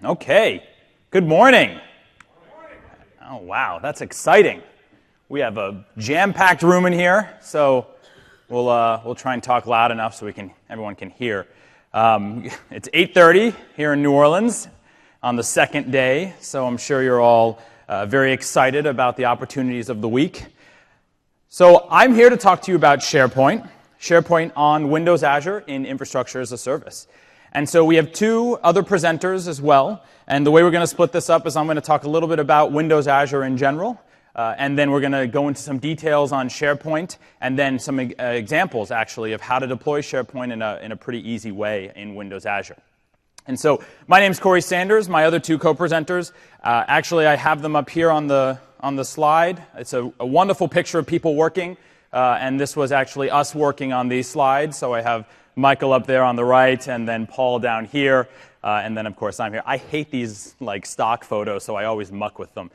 Okay, good morning. Oh, wow, that's exciting. We have a jam-packed room in here, so we'll try and talk loud enough so everyone can hear. It's 8:30 here in New Orleans on the second day, so I'm sure you're all very excited about the opportunities of the week. So I'm here to talk to you about SharePoint on Windows Azure in Infrastructure as a Service. And so we have two other presenters as well, and the way we're going to split this up is I'm going to talk a little bit about Windows Azure in general, and then we're going to go into some details on SharePoint, and then some examples, actually, of how to deploy SharePoint in a pretty easy way in Windows Azure. And so my name's Corey Sanders. My other two co-presenters, actually, I have them up here on the slide. It's a wonderful picture of people working, and this was actually us working on these slides, so I have Michael up there on the right, and then Paul down here, and then, of course, I'm here. I hate these like stock photos, so I always muck with them,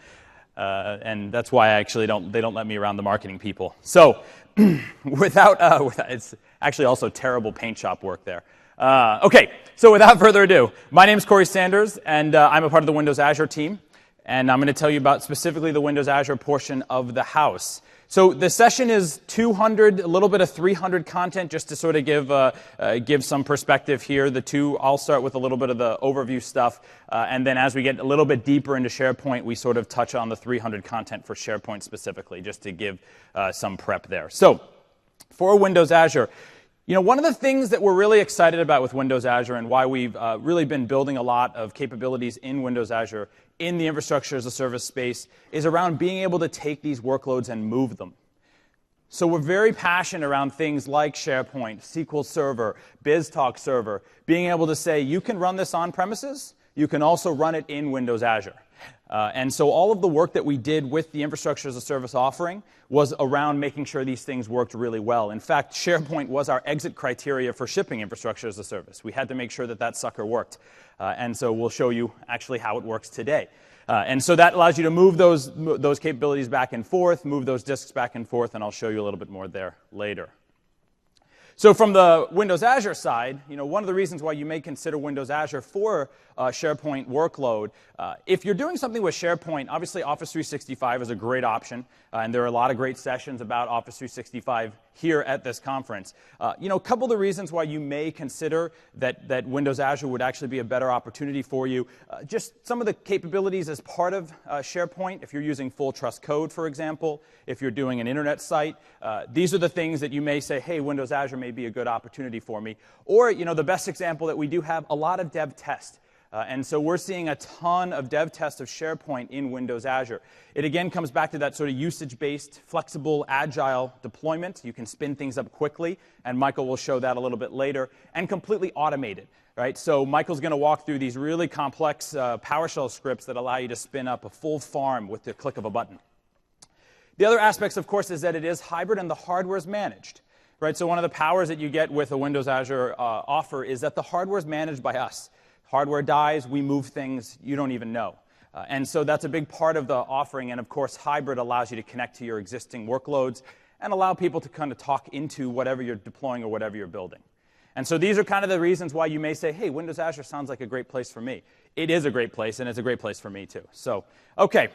and that's why they don't let me around the marketing people. So, it's actually also terrible paint shop work there. Okay, so without further ado, my name is Corey Sanders, and I'm a part of the Windows Azure team, and I'm going to tell you about specifically the Windows Azure portion of the house. So the session is 200, a little bit of 300 content, just to sort of give some perspective here. I'll start with a little bit of the overview stuff, and then as we get a little bit deeper into SharePoint, we sort of touch on the 300 content for SharePoint specifically, just to give some prep there. So for Windows Azure, one of the things that we're really excited about with Windows Azure and why we've really been building a lot of capabilities in Windows Azure in the infrastructure as a service space is around being able to take these workloads and move them. So we're very passionate around things like SharePoint, SQL Server, BizTalk Server, being able to say you can run this on premises, you can also run it in Windows Azure. And so all of the work that we did with the infrastructure as a service offering was around making sure these things worked really well. In fact, SharePoint was our exit criteria for shipping infrastructure as a service. We had to make sure that that sucker worked. And so we'll show you actually how it works today. And so that allows you to move those capabilities back and forth, move those disks back and forth, and I'll show you a little bit more there later. So from the Windows Azure side, one of the reasons why you may consider Windows Azure for SharePoint workload, if you're doing something with SharePoint, obviously Office 365 is a great option, and there are a lot of great sessions about Office 365 here at this conference. A couple of the reasons why you may consider that Windows Azure would actually be a better opportunity for you, just some of the capabilities as part of SharePoint, if you're using full trust code, for example, if you're doing an internet site, these are the things that you may say, hey, Windows Azure may be a good opportunity for me. Or, the best example that we do have, a lot of dev test. And so we're seeing a ton of dev test of SharePoint in Windows Azure. It again comes back to that sort of usage-based, flexible, agile deployment. You can spin things up quickly, and Michael will show that a little bit later, and completely automated. Right? So Michael's going to walk through these really complex PowerShell scripts that allow you to spin up a full farm with the click of a button. The other aspects, of course, is that it is hybrid and the hardware is managed. Right? So one of the powers that you get with a Windows Azure offer is that the hardware is managed by us. Hardware dies, we move things you don't even know. And so that's a big part of the offering. And of course, hybrid allows you to connect to your existing workloads and allow people to kind of talk into whatever you're deploying or whatever you're building. And so these are kind of the reasons why you may say, hey, Windows Azure sounds like a great place for me. It is a great place, and it's a great place for me too. So, okay,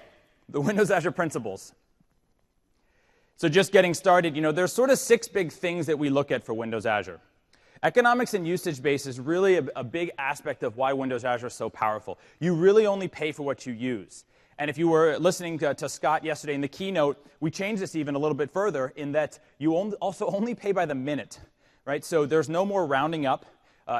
the Windows Azure principles. So just getting started, there's sort of 6 big things that we look at for Windows Azure. Economics and usage base is really a big aspect of why Windows Azure is so powerful. You really only pay for what you use. And if you were listening to Scott yesterday in the keynote, we changed this even a little bit further in that you also only pay by the minute. Right? So there's no more rounding up.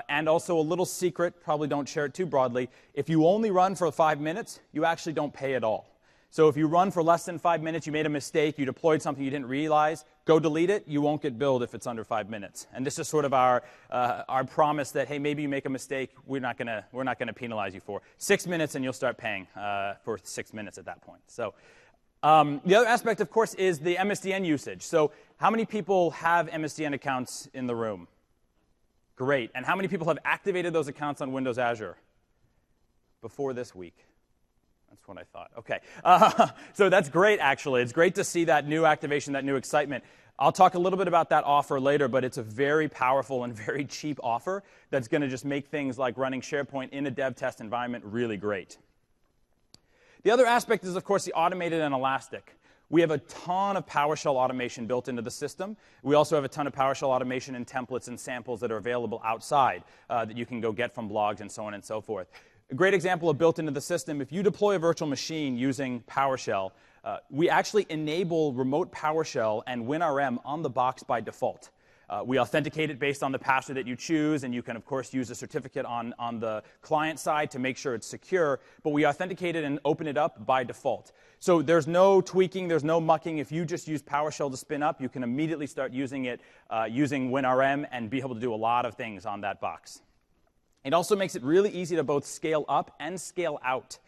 And also a little secret, probably don't share it too broadly, if you only run for 5 minutes, you actually don't pay at all. So if you run for less than 5 minutes, you made a mistake, you deployed something you didn't realize, go delete it, you won't get billed if it's under 5 minutes. And this is sort of our promise that, hey, maybe you make a mistake, we're not gonna penalize you for 6 minutes, and you'll start paying for 6 minutes at that point. So the other aspect, of course, is the MSDN usage. So how many people have MSDN accounts in the room? Great. And how many people have activated those accounts on Windows Azure before this week? That's what I thought. Okay. So that's great, actually. It's great to see that new activation, that new excitement. I'll talk a little bit about that offer later, but it's a very powerful and very cheap offer that's going to just make things like running SharePoint in a dev test environment really great. The other aspect is, of course, the automated and elastic. We have a ton of PowerShell automation built into the system. We also have a ton of PowerShell automation and templates and samples that are available outside that you can go get from blogs and so on and so forth. A great example of built into the system, if you deploy a virtual machine using PowerShell, we actually enable remote PowerShell and WinRM on the box by default. We authenticate it based on the password that you choose, and you can, of course, use a certificate on the client side to make sure it's secure, but we authenticate it and open it up by default. So there's no tweaking, there's no mucking. If you just use PowerShell to spin up, you can immediately start using it using WinRM and be able to do a lot of things on that box. It also makes it really easy to both scale up and scale out.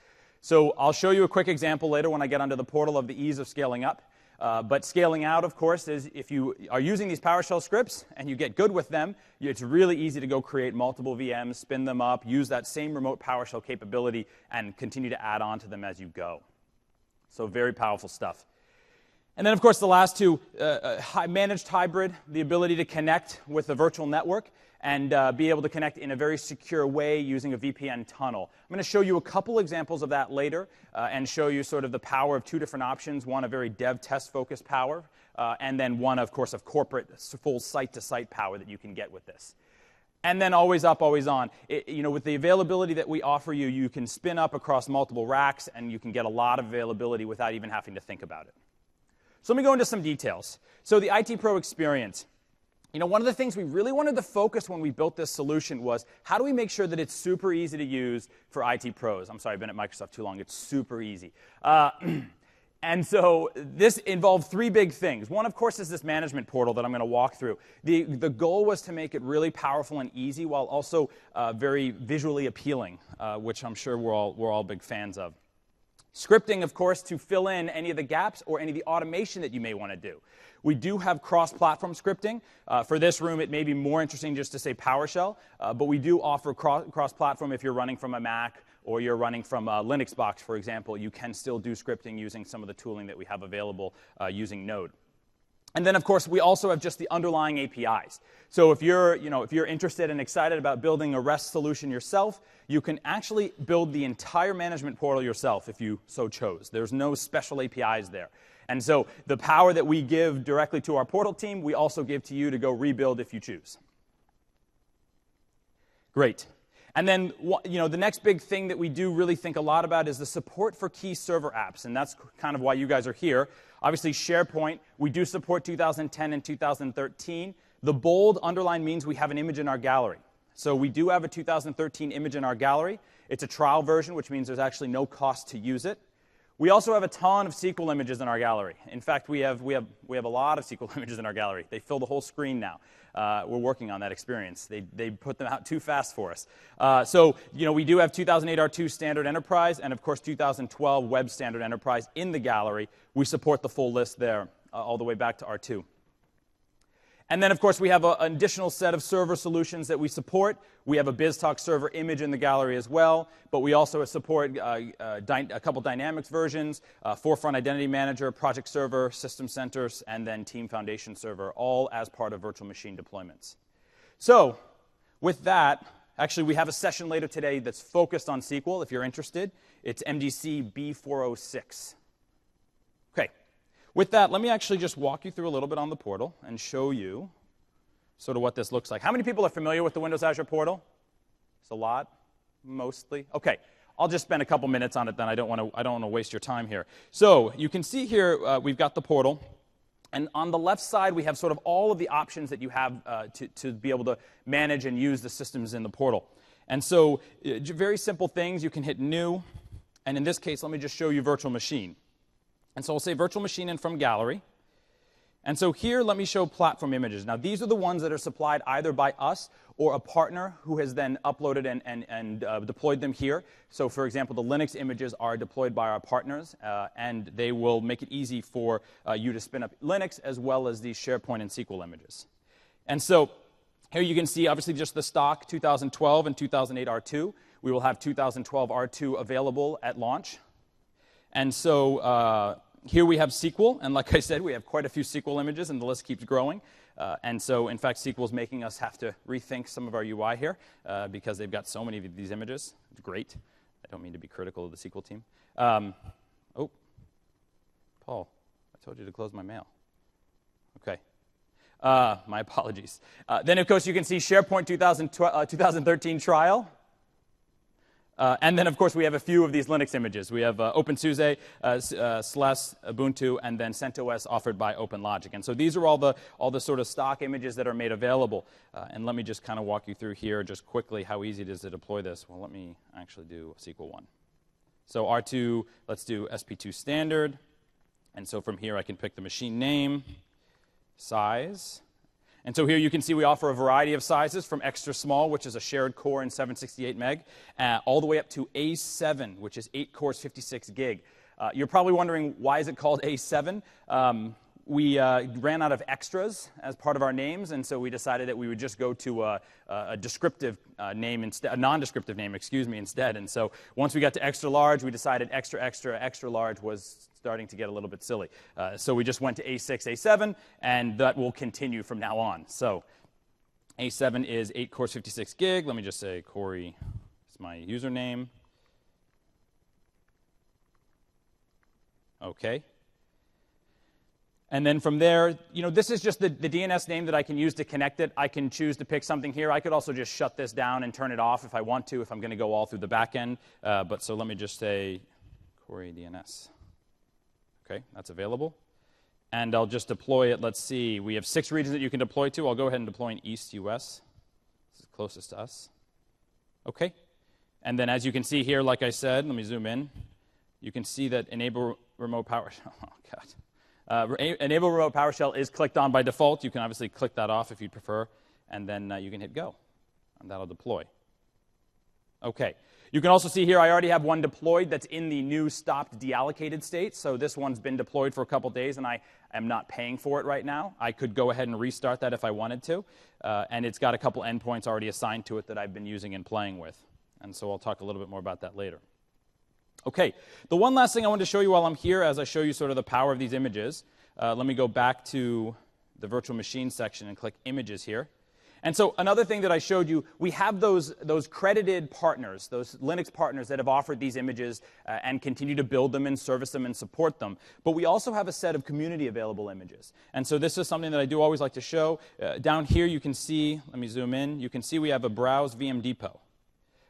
So I'll show you a quick example later when I get onto the portal of the ease of scaling up. But scaling out, of course, is if you are using these PowerShell scripts and you get good with them, it's really easy to go create multiple VMs, spin them up, use that same remote PowerShell capability, and continue to add on to them as you go. So very powerful stuff. And then, of course, the last two, managed hybrid, the ability to connect with a virtual network and be able to connect in a very secure way using a VPN tunnel. I'm going to show you a couple examples of that later and show you sort of the power of two different options, one a very dev test-focused power, and then one, of course, of corporate full site-to-site power that you can get with this. And then always up, always on. With the availability that we offer you, you can spin up across multiple racks, and you can get a lot of availability without even having to think about it. So let me go into some details. So the IT Pro experience. One of the things we really wanted to focus when we built this solution was how do we make sure that it's super easy to use for IT pros? I'm sorry, I've been at Microsoft too long. It's super easy. And so this involved three big things. One, of course, is this management portal that I'm going to walk through. The goal was to make it really powerful and easy while also very visually appealing, which I'm sure we're all big fans of. Scripting, of course, to fill in any of the gaps or any of the automation that you may want to do. We do have cross-platform scripting. For this room, it may be more interesting just to say PowerShell, but we do offer cross-platform if you're running from a Mac or you're running from a Linux box, for example. You can still do scripting using some of the tooling that we have available using Node. And then, of course, we also have just the underlying APIs. So if you're interested and excited about building a REST solution yourself, you can actually build the entire management portal yourself if you so chose. There's no special APIs there. And so the power that we give directly to our portal team, we also give to you to go rebuild if you choose. Great. And then the next big thing that we do really think a lot about is the support for key server apps, and that's kind of why you guys are here. Obviously, SharePoint, we do support 2010 and 2013. The bold underline means we have an image in our gallery. So we do have a 2013 image in our gallery. It's a trial version, which means there's actually no cost to use it. We also have a ton of SQL images in our gallery. In fact, we have a lot of SQL images in our gallery. They fill the whole screen now. We're working on that experience. They put them out too fast for us. So we do have 2008 R2 Standard Enterprise and, of course, 2012 Web Standard Enterprise in the gallery. We support the full list there all the way back to R2. And then, of course, we have an additional set of server solutions that we support. We have a BizTalk server image in the gallery as well, but we also support a couple Dynamics versions, Forefront Identity Manager, Project Server, System Centers, and then Team Foundation Server, all as part of virtual machine deployments. So with that, actually, we have a session later today that's focused on SQL, if you're interested. It's MDC B406. Okay. With that, let me actually just walk you through a little bit on the portal and show you sort of what this looks like. How many people are familiar with the Windows Azure portal? It's a lot, mostly. Okay, I'll just spend a couple minutes on it then. I don't want to waste your time here. So you can see here we've got the portal. And on the left side, we have sort of all of the options that you have to be able to manage and use the systems in the portal. And so very simple things. You can hit New. And in this case, let me just show you Virtual Machine. And so I'll say Virtual Machine and from Gallery. And so here, let me show platform images. Now, these are the ones that are supplied either by us or a partner who has then uploaded and deployed them here. So, for example, the Linux images are deployed by our partners, and they will make it easy for you to spin up Linux as well as these SharePoint and SQL images. And so here you can see, obviously, just the stock 2012 and 2008 R2. We will have 2012 R2 available at launch. And so here we have SQL, and like I said, we have quite a few SQL images, and the list keeps growing. And so, in fact, SQL is making us have to rethink some of our UI here because they've got so many of these images. It's great. I don't mean to be critical of the SQL team. Oh, Paul, I told you to close my mail. Okay. My apologies. Then, of course, you can see SharePoint 2013 trial. And then, of course, we have a few of these Linux images. We have OpenSUSE, SLES, Ubuntu, and then CentOS offered by OpenLogic. And so these are all the sort of stock images that are made available. And let me just kind of walk you through here just quickly how easy it is to deploy this. Well, let me actually do SQL 1. So R2, let's do SP2 standard. And so from here, I can pick the machine name, size. And so here you can see we offer a variety of sizes from extra small, which is a shared core and 768 meg, all the way up to A7, which is 8 cores, 56 gig. You're probably wondering, why is it called A7? We ran out of extras as part of our names, and so we decided that we would just go to a descriptive name instead, a non-descriptive name, excuse me, instead. And so once we got to extra large, we decided extra large was starting to get a little bit silly. So we just went to A6, A7, and that will continue from now on. So A7 is 8 cores, 56 gig. Let me just say Corey is my username. Okay. And then from there, this is just the DNS name that I can use to connect it. I can choose to pick something here. I could also just shut this down and turn it off if I want to, if I'm going to go all through the back end. But so let me just say Corey DNS. Okay, that's available. And I'll just deploy it. Let's see. We have 6 regions that you can deploy to. I'll go ahead and deploy in East US. This is closest to us. Okay. And then as you can see here, like I said, let me zoom in. You can see that enable remote power. Oh, God. Enable Remote PowerShell is clicked on by default. You can obviously click that off if you prefer, and then you can hit go, and that'll deploy. Okay. You can also see here I already have one deployed that's in the new stopped deallocated state. So this one's been deployed for a couple days, and I am not paying for it right now. I could go ahead and restart that if I wanted to, and it's got a couple endpoints already assigned to it that I've been using and playing with. And so I'll talk a little bit more about that later. Okay, the one last thing I want to show you while I'm here, as I show you sort of the power of these images, let me go back to the virtual machine section and click images here. And so another thing that I showed you, we have those credited partners, those Linux partners that have offered these images and continue to build them and service them and support them. But we also have a set of community available images. And so this is something that I do always like to show. Down here you can see, let me zoom in, you can see we have a Browse VM Depot.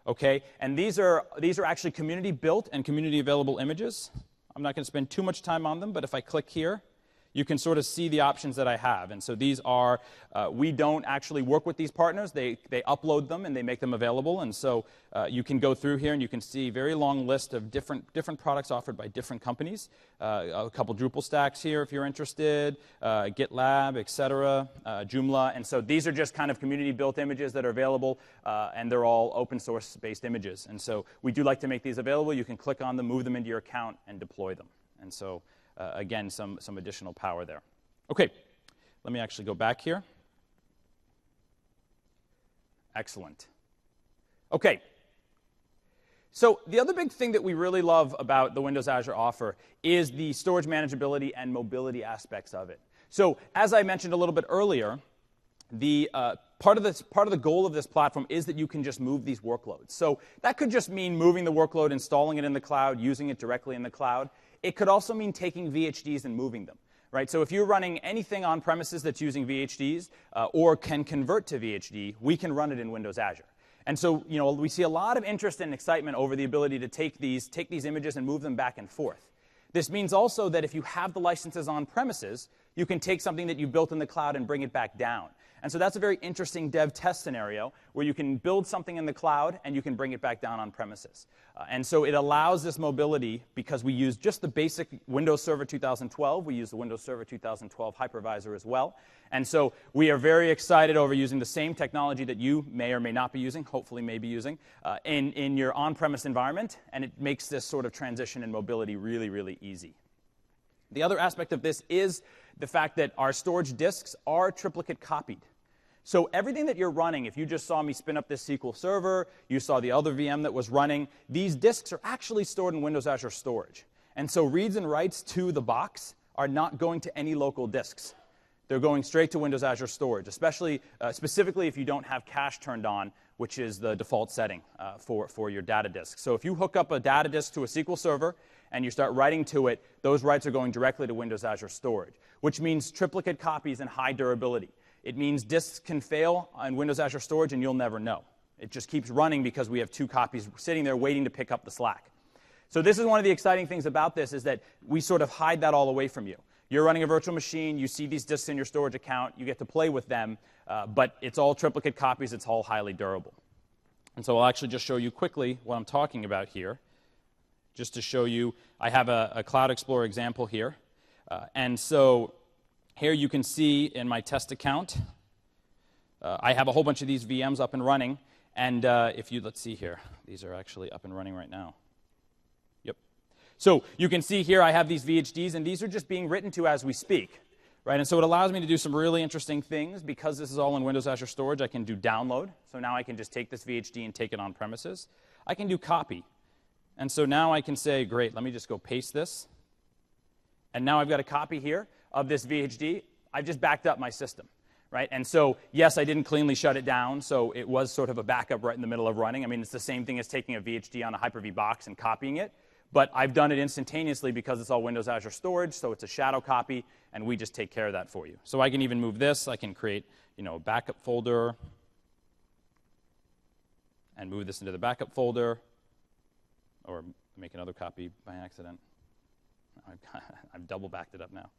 Okay, and these are actually community built and community available images. I'm not going to spend too much time on them, but if I click here, you can sort of see the options that I have. And so these are, we don't actually work with these partners. They upload them and they make them available. And so you can go through here and you can see a very long list of different products offered by different companies. A couple Drupal stacks here if you're interested, GitLab, etc., Joomla. And so these are just kind of community-built images that are available, and they're all open source-based images. And so we do like to make these available. You can click on them, move them into your account, and deploy them. And so again, some additional power there. Okay, let me actually go back here. Excellent. Okay, so the other big thing that we really love about the Windows Azure offer is the storage manageability and mobility aspects of it. So as I mentioned a little bit earlier, the part of the goal of this platform is that you can just move these workloads. So that could just mean moving the workload, installing it in the cloud, using it directly in the cloud. It could also mean taking VHDs and moving them, right? So if you're running anything on premises that's using VHDs or can convert to VHD, we can run it in Windows Azure. And so, we see a lot of interest and excitement over the ability to take these images and move them back and forth. This means also that if you have the licenses on premises, you can take something that you built in the cloud and bring it back down. And so that's a very interesting dev test scenario where you can build something in the cloud and you can bring it back down on premises. And so it allows this mobility because we use just the basic Windows Server 2012. We use the Windows Server 2012 hypervisor as well. And so we are very excited over using the same technology that you may or may not be using, hopefully may be using, in your on-premise environment. And it makes this sort of transition and mobility really, really easy. The other aspect of this is the fact that our storage disks are triplicate copied. So everything that you're running, if you just saw me spin up this SQL server, you saw the other VM that was running, these disks are actually stored in Windows Azure Storage. And so reads and writes to the box are not going to any local disks. They're going straight to Windows Azure Storage, especially, specifically if you don't have cache turned on, which is the default setting for your data disk. So if you hook up a data disk to a SQL server and you start writing to it, those writes are going directly to Windows Azure Storage, which means triplicate copies and high durability. It means disks can fail on Windows Azure Storage and you'll never know. It just keeps running because we have 2 copies sitting there waiting to pick up the slack. So this is one of the exciting things about this, is that we sort of hide that all away from you. You're running a virtual machine, you see these disks in your storage account, you get to play with them, but it's all triplicate copies, it's all highly durable. And so I'll actually just show you quickly what I'm talking about here. Just to show you, I have a Cloud Explorer example here. And so here you can see in my test account, I have a whole bunch of these VMs up and running. And let's see here, these are actually up and running right now. Yep. So you can see here I have these VHDs, and these are just being written to as we speak. Right? And so it allows me to do some really interesting things. Because this is all in Windows Azure Storage, I can do download. So now I can just take this VHD and take it on premises. I can do copy. And so now I can say, great, let me just go paste this. And now I've got a copy here of this VHD. I've just backed up my system. Right? And so, yes, I didn't cleanly shut it down, so it was sort of a backup right in the middle of running. I mean, it's the same thing as taking a VHD on a Hyper-V box and copying it. But I've done it instantaneously because it's all Windows Azure Storage, so it's a shadow copy, and we just take care of that for you. So I can even move this. I can create, a backup folder and move this into the backup folder, or make another copy by accident. I've double backed it up now.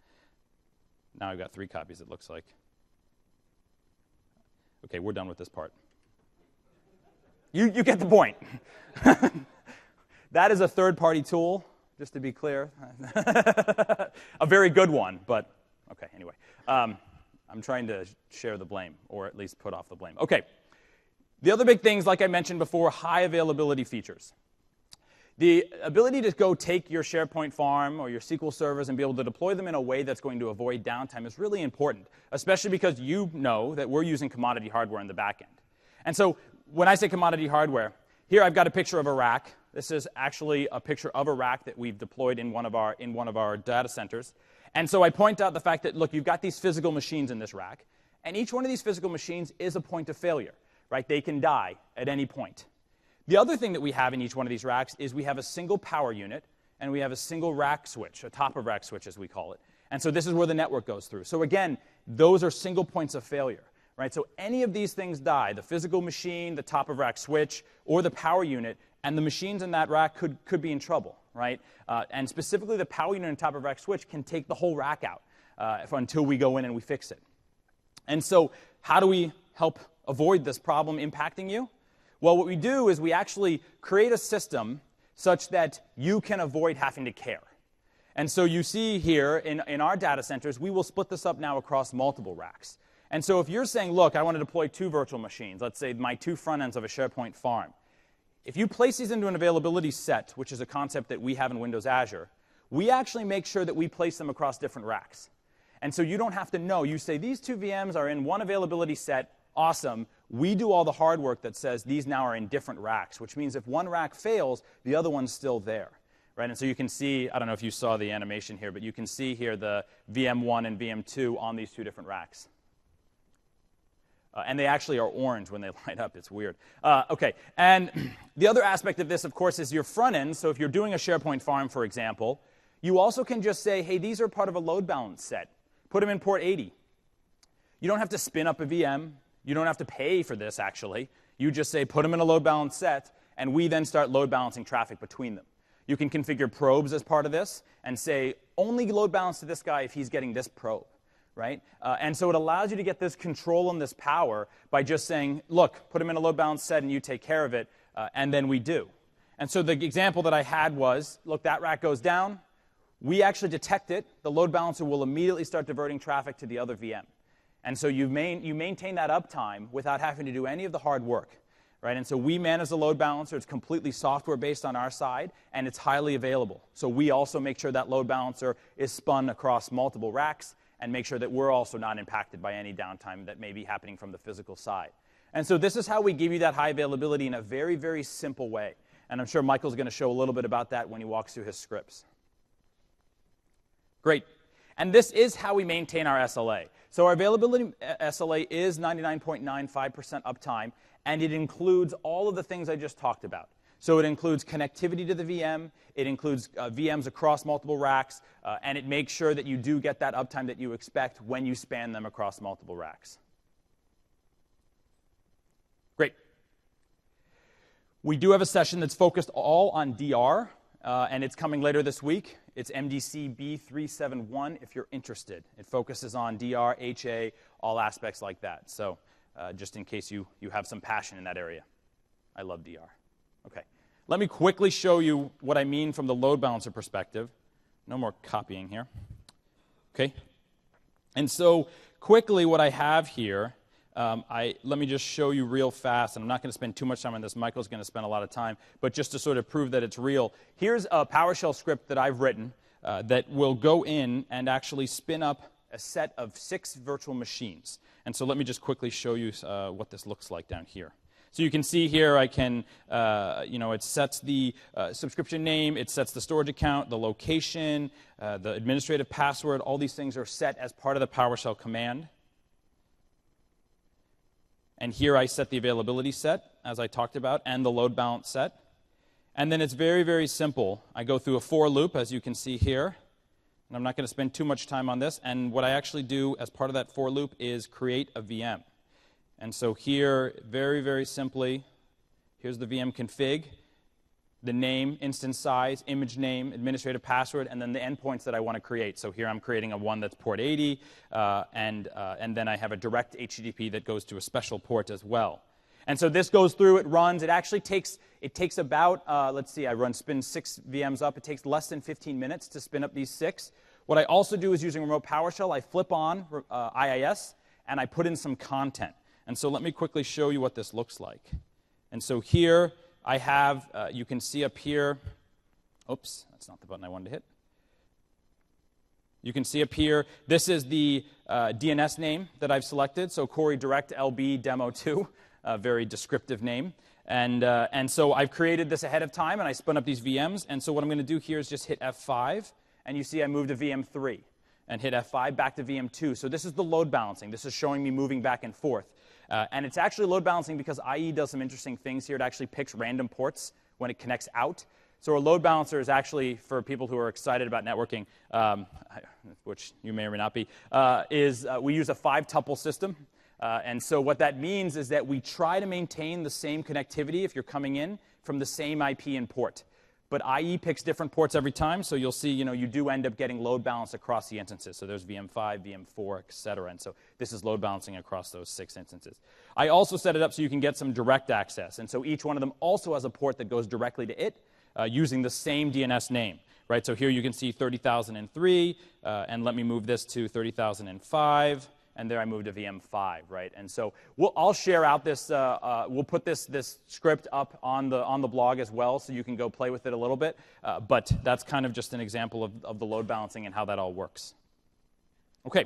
Now I've got 3 copies, it looks like. Okay, we're done with this part. You get the point. That is a third-party tool, just to be clear. A very good one, but okay, anyway. I'm trying to share the blame, or at least put off the blame. Okay, the other big things, like I mentioned before, high availability features. The ability to go take your SharePoint farm or your SQL servers and be able to deploy them in a way that's going to avoid downtime is really important, especially because you know that we're using commodity hardware in the back end. And so when I say commodity hardware, here I've got a picture of a rack. This is actually a picture of a rack that we've deployed in one of our data centers. And so I point out the fact that, look, you've got these physical machines in this rack, and each one of these physical machines is a point of failure, right? They can die at any point. The other thing that we have in each one of these racks is we have a single power unit, and we have a single rack switch, a top-of-rack switch, as we call it. And so this is where the network goes through. So again, those are single points of failure. Right? So any of these things die, the physical machine, the top-of-rack switch, or the power unit, and the machines in that rack could be in trouble. Right? And specifically, the power unit and top-of-rack switch can take the whole rack out until we go in and we fix it. And so how do we help avoid this problem impacting you? Well, what we do is we actually create a system such that you can avoid having to care. And so you see here in our data centers, we will split this up now across multiple racks. And so if you're saying, look, I want to deploy 2 virtual machines, let's say my 2 front ends of a SharePoint farm. If you place these into an availability set, which is a concept that we have in Windows Azure, we actually make sure that we place them across different racks. And so you don't have to know. You say these 2 VMs are in one availability set, awesome. We do all the hard work that says these now are in different racks, which means if one rack fails, the other one's still there. Right? And so you can see, I don't know if you saw the animation here, but you can see here the VM1 and VM2 on these 2 different racks. And they actually are orange when they light up. It's weird. Okay, and the other aspect of this, of course, is your front end. So if you're doing a SharePoint farm, for example, you also can just say, hey, these are part of a load balance set. Put them in port 80. You don't have to spin up a VM. You don't have to pay for this, actually. You just say, put them in a load balance set, and we then start load balancing traffic between them. You can configure probes as part of this and say, only load balance to this guy if he's getting this probe. Right? And so it allows you to get this control and this power by just saying, look, put them in a load balance set and you take care of it, and then we do. And so the example that I had was, look, that rack goes down. We actually detect it. The load balancer will immediately start diverting traffic to the other VM. And so you maintain that uptime without having to do any of the hard work. Right? And so we manage the load balancer. It's completely software-based on our side, and it's highly available. So we also make sure that load balancer is spun across multiple racks, and make sure that we're also not impacted by any downtime that may be happening from the physical side. And so this is how we give you that high availability in a very, very simple way. And I'm sure Michael's going to show a little bit about that when he walks through his scripts. Great. And this is how we maintain our SLA. So our availability SLA is 99.95% uptime, and it includes all of the things I just talked about. So it includes connectivity to the VM, it includes VMs across multiple racks, and it makes sure that you do get that uptime that you expect when you span them across multiple racks. Great. We do have a session that's focused all on DR, and it's coming later this week. It's MDC B371 if you're interested. It focuses on DR, HA, all aspects like that. So just in case you have some passion in that area. I love DR. Okay. Let me quickly show you what I mean from the load balancer perspective. No more copying here. Okay. And so quickly what I have here, let me just show you real fast, and I'm not going to spend too much time on this. Michael's going to spend a lot of time, but just to sort of prove that it's real, here's a PowerShell script that I've written that will go in and actually spin up a set of 6 virtual machines. And so let me just quickly show you what this looks like down here. So you can see here I can, it sets the subscription name, it sets the storage account, the location, the administrative password. All these things are set as part of the PowerShell command. And here I set the availability set, as I talked about, and the load balance set. And then it's very, very simple. I go through a for loop, as you can see here. And I'm not going to spend too much time on this. And what I actually do as part of that for loop is create a VM. And so here, very, very simply, here's the VM config, the name, instance size, image name, administrative password, and then the endpoints that I want to create. So here I'm creating a one that's port 80, and then I have a direct HTTP that goes to a special port as well. And so this goes through, it runs. It actually takes about, let's see, spin 6 VMs up. It takes less than 15 minutes to spin up these 6. What I also do is using remote PowerShell, I flip on IaaS, and I put in some content. And so let me quickly show you what this looks like. And so here I have, you can see up here, oops, that's not the button I wanted to hit. You can see up here, this is the DNS name that I've selected, so Corey Direct LB Demo 2, a very descriptive name. And so I've created this ahead of time, and I spun up these VMs. And so what I'm going to do here is just hit F5, and you see I moved to VM3, and hit F5 back to VM2. So this is the load balancing. This is showing me moving back and forth. And it's actually load balancing because IE does some interesting things here. It actually picks random ports when it connects out. So a load balancer is actually, for people who are excited about networking, which you may or may not be, we use a 5-tuple system. And so what that means is that we try to maintain the same connectivity if you're coming in from the same IP and port. But IE picks different ports every time, so you'll see, you do end up getting load balance across the instances. So there's VM5, VM4, et cetera. And so this is load balancing across those 6 instances. I also set it up so you can get some direct access. And so each one of them also has a port that goes directly to it using the same DNS name. Right? So here you can see 30,003, and let me move this to 30,005. And there I moved to VM5, right? And so I'll share out this, we'll put this script up on the blog as well, so you can go play with it a little bit. But that's kind of just an example of the load balancing and how that all works. Okay.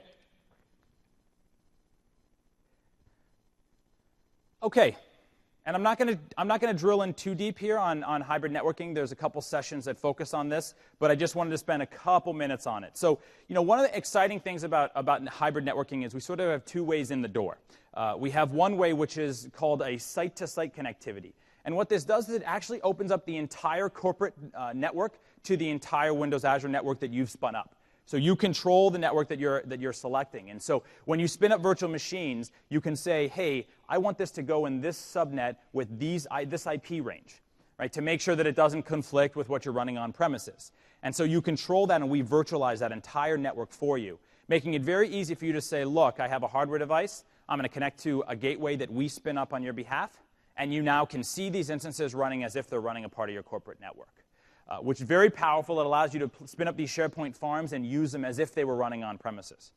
Okay. And I'm not going to drill in too deep here on hybrid networking. There's a couple sessions that focus on this, but I just wanted to spend a couple minutes on it. So, one of the exciting things about hybrid networking is we sort of have 2 ways in the door. We have one way which is called a site-to-site connectivity. And what this does is it actually opens up the entire corporate network to the entire Windows Azure network that you've spun up. So you control the network that you're selecting. And so when you spin up virtual machines, you can say, hey, I want this to go in this subnet with this IP range, right, to make sure that it doesn't conflict with what you're running on premises. And so you control that, and we virtualize that entire network for you, making it very easy for you to say, look, I have a hardware device. I'm going to connect to a gateway that we spin up on your behalf, and you now can see these instances running as if they're running a part of your corporate network. Which is very powerful. It allows you to spin up these SharePoint farms and use them as if they were running on premises.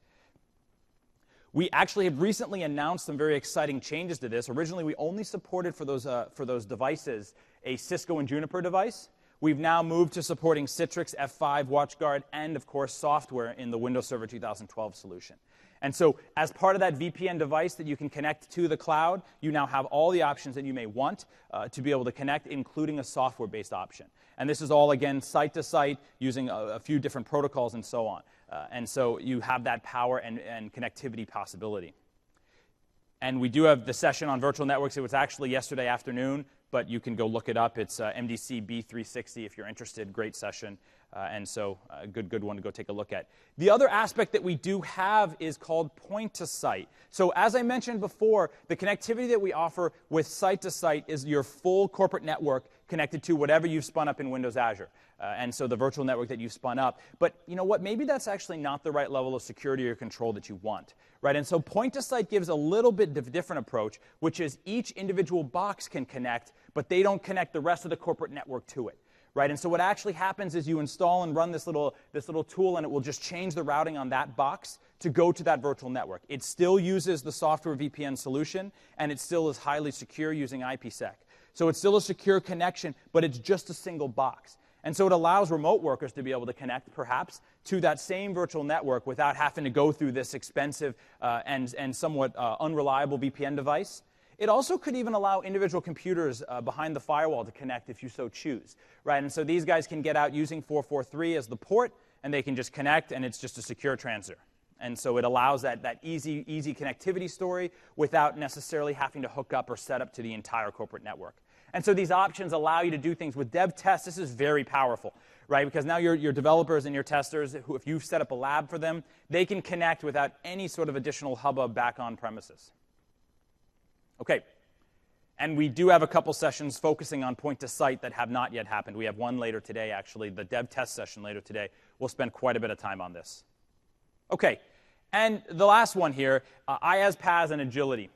We actually have recently announced some very exciting changes to this. Originally, we only supported for those devices a Cisco and Juniper device. We've now moved to supporting Citrix, F5, WatchGuard, and, of course, software in the Windows Server 2012 solution. And so as part of that VPN device that you can connect to the cloud, you now have all the options that you may want to be able to connect, including a software-based option. And this is all, again, site-to-site, using a few different protocols and so on. And so you have that power and connectivity possibility. And we do have the session on virtual networks. It was actually yesterday afternoon, but you can go look it up. It's MDC B360 if you're interested. Great session. And so a good one to go take a look at. The other aspect that we do have is called point-to-site. So as I mentioned before, the connectivity that we offer with site-to-site is your full corporate network connected to whatever you've spun up in Windows Azure. And so the virtual network that you've spun up. But you know what? Maybe that's actually not the right level of security or control that you want. Right? And so point-to-site gives a little bit different approach, which is each individual box can connect, but they don't connect the rest of the corporate network to it. Right? And so what actually happens is you install and run this little tool, and it will just change the routing on that box to go to that virtual network. It still uses the software VPN solution, and it still is highly secure using IPsec. So it's still a secure connection, but it's just a single box. And so it allows remote workers to be able to connect, perhaps, to that same virtual network without having to go through this expensive and somewhat unreliable VPN device. It also could even allow individual computers behind the firewall to connect if you so choose. Right? And so these guys can get out using 443 as the port, and they can just connect, and it's just a secure transfer. And so it allows that easy connectivity story without necessarily having to hook up or set up to the entire corporate network. And so these options allow you to do things with dev tests. This is very powerful, right? Because now your developers and your testers, who, if you've set up a lab for them, they can connect without any sort of additional hubbub back on premises. Okay, and we do have a couple sessions focusing on point-to-site that have not yet happened. We have one later today, actually. The dev test session later today. We'll spend quite a bit of time on this. Okay, and the last one here, IaaS, PaaS, and agility.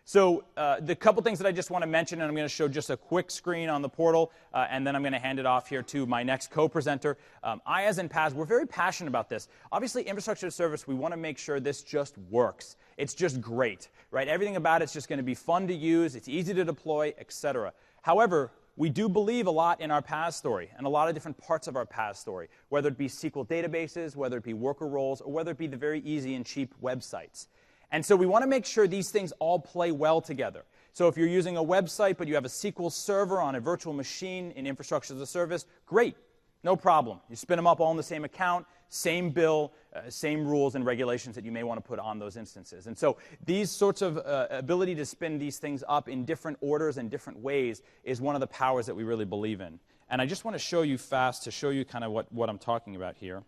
So the couple things that I just want to mention, and I'm going to show just a quick screen on the portal, and then I'm going to hand it off here to my next co-presenter. IaaS and PaaS, we're very passionate about this. Obviously, infrastructure as a service, we want to make sure this just works. It's just great, right? Everything about it's just going to be fun to use, it's easy to deploy, etc. However, we do believe a lot in our PaaS story and a lot of different parts of our PaaS story, whether it be SQL databases, whether it be worker roles, or whether it be the very easy and cheap websites. And so we want to make sure these things all play well together. So if you're using a website but you have a SQL server on a virtual machine in infrastructure as a service, great, no problem. You spin them up all in the same account, same bill, same rules and regulations that you may want to put on those instances. And so these sorts of ability to spin these things up in different orders and different ways is one of the powers that we really believe in. And I just want to show you fast to show you kind of what I'm talking about here.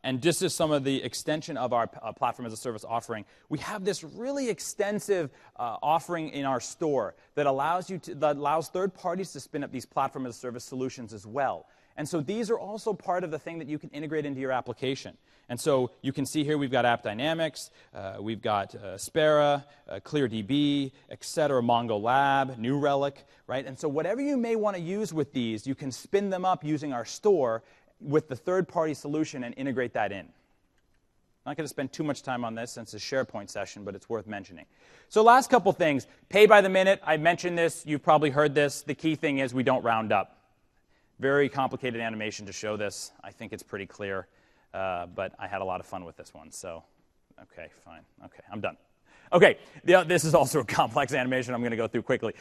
And this is some of the extension of our platform as a service offering. We have this really extensive offering in our store that allows third parties to spin up these platform as a service solutions as well. And so these are also part of the thing that you can integrate into your application. And so you can see here we've got App Dynamics, we've got Spera, ClearDB, etc., Mongo Lab, New Relic, right? And so whatever you may want to use with these, you can spin them up using our store with the third-party solution and integrate that in. I'm not going to spend too much time on this since it's a SharePoint session, but it's worth mentioning. So last couple things. Pay by the minute. I mentioned this. You've probably heard this. The key thing is we don't round up. Very complicated animation to show this. I think it's pretty clear, but I had a lot of fun with this one. So, okay, fine. Okay, I'm done. Okay, this is also a complex animation I'm going to go through quickly.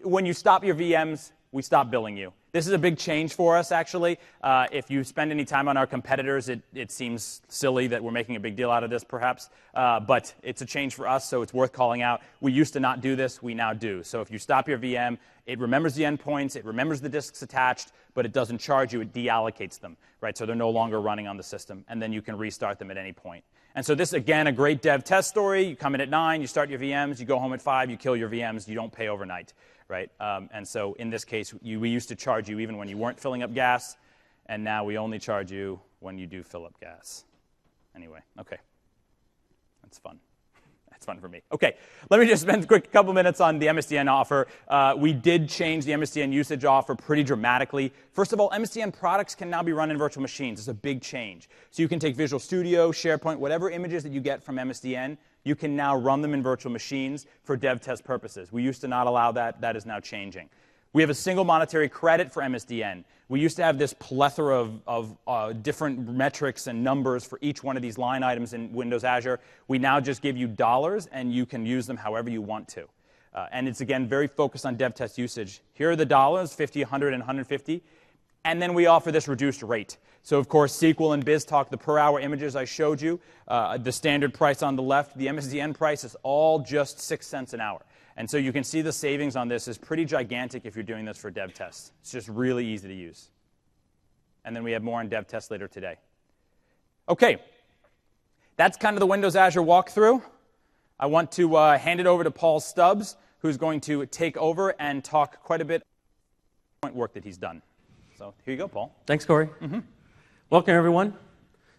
When you stop your VMs, we stop billing you. This is a big change for us, actually. If you spend any time on our competitors, it seems silly that we're making a big deal out of this, perhaps. But it's a change for us, so it's worth calling out. We used to not do this. We now do. So if you stop your VM, it remembers the endpoints, it remembers the disks attached, but it doesn't charge you. It deallocates them, right? So they're no longer running on the system, and then you can restart them at any point. And so this, again, a great dev test story. You come in at 9, you start your VMs, you go home at 5, you kill your VMs, you don't pay overnight, right? And so in this case, we used to charge you even when you weren't filling up gas, and now we only charge you when you do fill up gas. Anyway, okay. That's fun. That's fun for me. Okay, let me just spend a quick couple minutes on the MSDN offer. We did change the MSDN usage offer pretty dramatically. First of all, MSDN products can now be run in virtual machines. It's a big change. So you can take Visual Studio, SharePoint, whatever images that you get from MSDN, you can now run them in virtual machines for dev test purposes. We used to not allow that. That is now changing. We have a single monetary credit for MSDN. We used to have this plethora of different metrics and numbers for each one of these line items in Windows Azure. We now just give you dollars, and you can use them however you want to. And it's, again, very focused on dev test usage. Here are the dollars, 50, 100, and 150. And then we offer this reduced rate. So, of course, SQL and BizTalk, the per-hour images I showed you, the standard price on the left, the MSDN price is all just 6 cents an hour. And so you can see the savings on this is pretty gigantic if you're doing this for dev tests. It's just really easy to use. And then we have more on dev tests later today. OK, that's kind of the Windows Azure walkthrough. I want to hand it over to Paul Stubbs, who's going to take over and talk quite a bit about work that he's done. So here you go, Paul. Thanks, Corey. Welcome, everyone.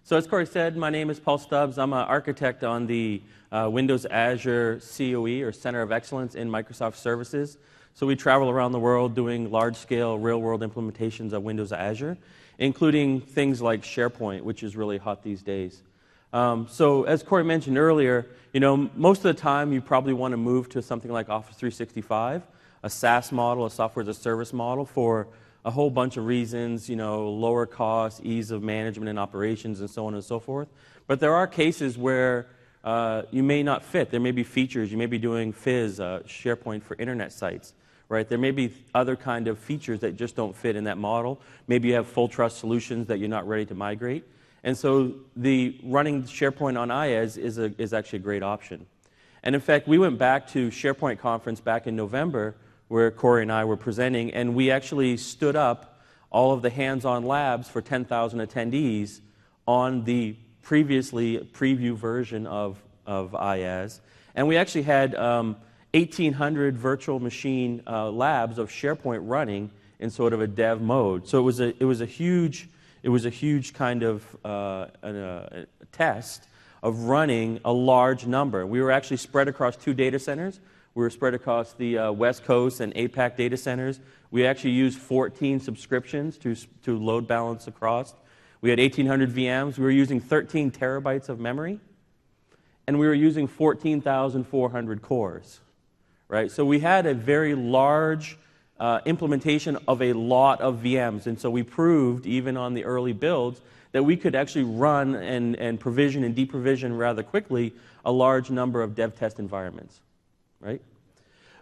So as Corey said, my name is Paul Stubbs. I'm an architect on the Windows Azure COE, or Center of Excellence in Microsoft Services. So we travel around the world doing large-scale, real-world implementations of Windows Azure, including things like SharePoint, which is really hot these days. So as Corey mentioned earlier, most of the time you probably want to move to something like Office 365, a SaaS model, a software as a service model, for a whole bunch of reasons, lower cost, ease of management and operations, and so on and so forth. But there are cases where you may not fit. There may be features. You may be doing Fizz, SharePoint for internet sites, right? There may be other kind of features that just don't fit in that model. Maybe you have full trust solutions that you're not ready to migrate. And so the running SharePoint on IaaS is actually a great option. And in fact, we went back to SharePoint conference back in November, where Corey and I were presenting, and we actually stood up all of the hands-on labs for 10,000 attendees on the previously preview version of IaaS. And we actually had 1,800 virtual machine labs of SharePoint running in sort of a dev mode. So it was a huge kind of a test of running a large number. We were actually spread across 2 data centers. We were spread across the West Coast and APAC data centers. We actually used 14 subscriptions to load balance across. We had 1,800 VMs. We were using 13 terabytes of memory. And we were using 14,400 cores. Right? So we had a very large implementation of a lot of VMs. And so we proved, even on the early builds, that we could actually run and provision and deprovision rather quickly a large number of dev test environments. Right?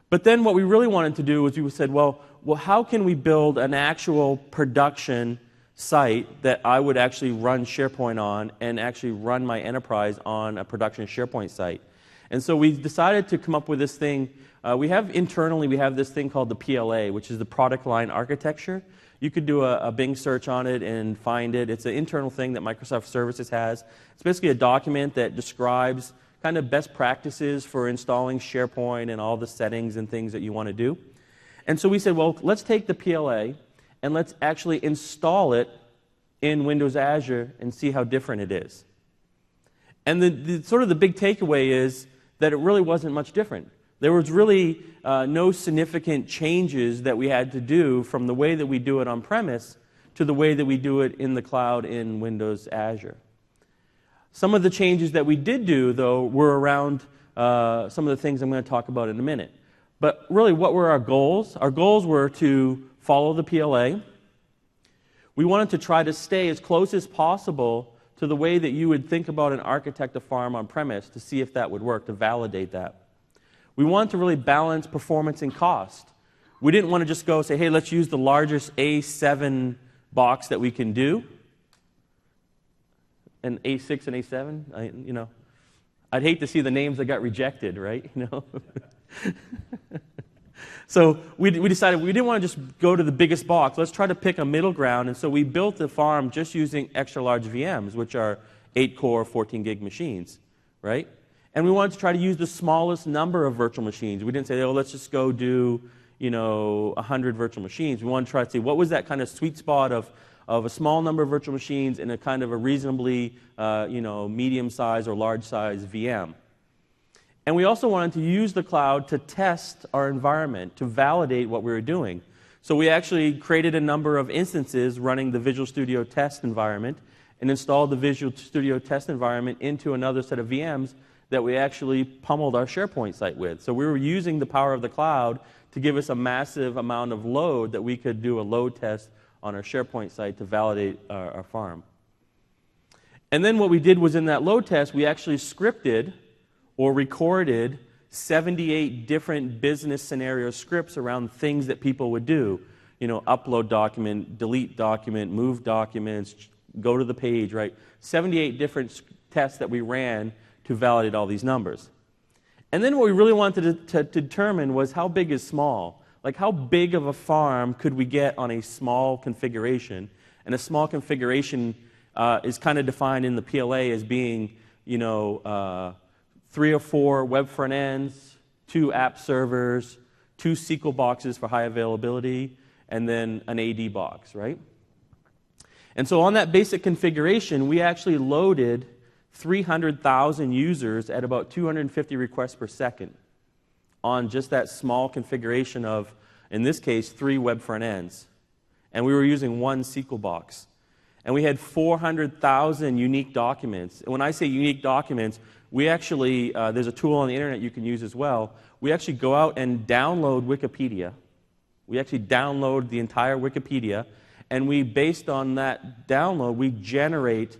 But then what we really wanted to do was we said, well, how can we build an actual production site that I would actually run SharePoint on and actually run my enterprise on a production SharePoint site? And so we decided to come up with this thing. Internally, we have this thing called the PLA, which is the product line architecture. You could do a Bing search on it and find it. It's an internal thing that Microsoft Services has. It's basically a document that describes kind of best practices for installing SharePoint and all the settings and things that you want to do. And so we said, well, let's take the PLA and let's actually install it in Windows Azure and see how different it is. And the big takeaway is that it really wasn't much different. There was really no significant changes that we had to do from the way that we do it on-premise to the way that we do it in the cloud in Windows Azure. Some of the changes that we did do, though, were around some of the things I'm going to talk about in a minute. But really, what were our goals? Our goals were to follow the PLA. We wanted to try to stay as close as possible to the way that you would think about an architect a farm on-premise to see if that would work, to validate that. We wanted to really balance performance and cost. We didn't want to just go say, hey, let's use the largest A7 box that we can do. And A6 and A7, I'd hate to see the names that got rejected, right? So we decided we didn't want to just go to the biggest box. Let's try to pick a middle ground. And so we built the farm just using extra large VMs, which are 8-core, 14-gig machines, right? And we wanted to try to use the smallest number of virtual machines. We didn't say, oh, let's just go do 100 virtual machines. We wanted to try to see what was that kind of sweet spot of a small number of virtual machines in a kind of a reasonably medium-sized or large-sized VM. And we also wanted to use the cloud to test our environment, to validate what we were doing. So we actually created a number of instances running the Visual Studio Test environment and installed the Visual Studio Test environment into another set of VMs that we actually pummeled our SharePoint site with. So we were using the power of the cloud to give us a massive amount of load that we could do a load test on our SharePoint site to validate our farm. And then what we did was in that load test, we actually scripted or recorded 78 different business scenario scripts around things that people would do. You know, upload document, delete document, move documents, go to the page, right? 78 different tests that we ran to validate all these numbers. And then what we really wanted to determine was how big is small? Like how big of a farm could we get on a small configuration? And a small configuration is kind of defined in the PLA as being, you know, 3 or 4 web front ends, 2 app servers, 2 SQL boxes for high availability, and then an AD box, right? And so on that basic configuration, we actually loaded 300,000 users at about 250 requests per second on just that small configuration of, in this case, 3 web front ends. And we were using 1 SQL box. And we had 400,000 unique documents. And when I say unique documents, we actually, there's a tool on the internet you can use as well. We actually go out and download Wikipedia. We actually download the entire Wikipedia. And we, based on that download, we generate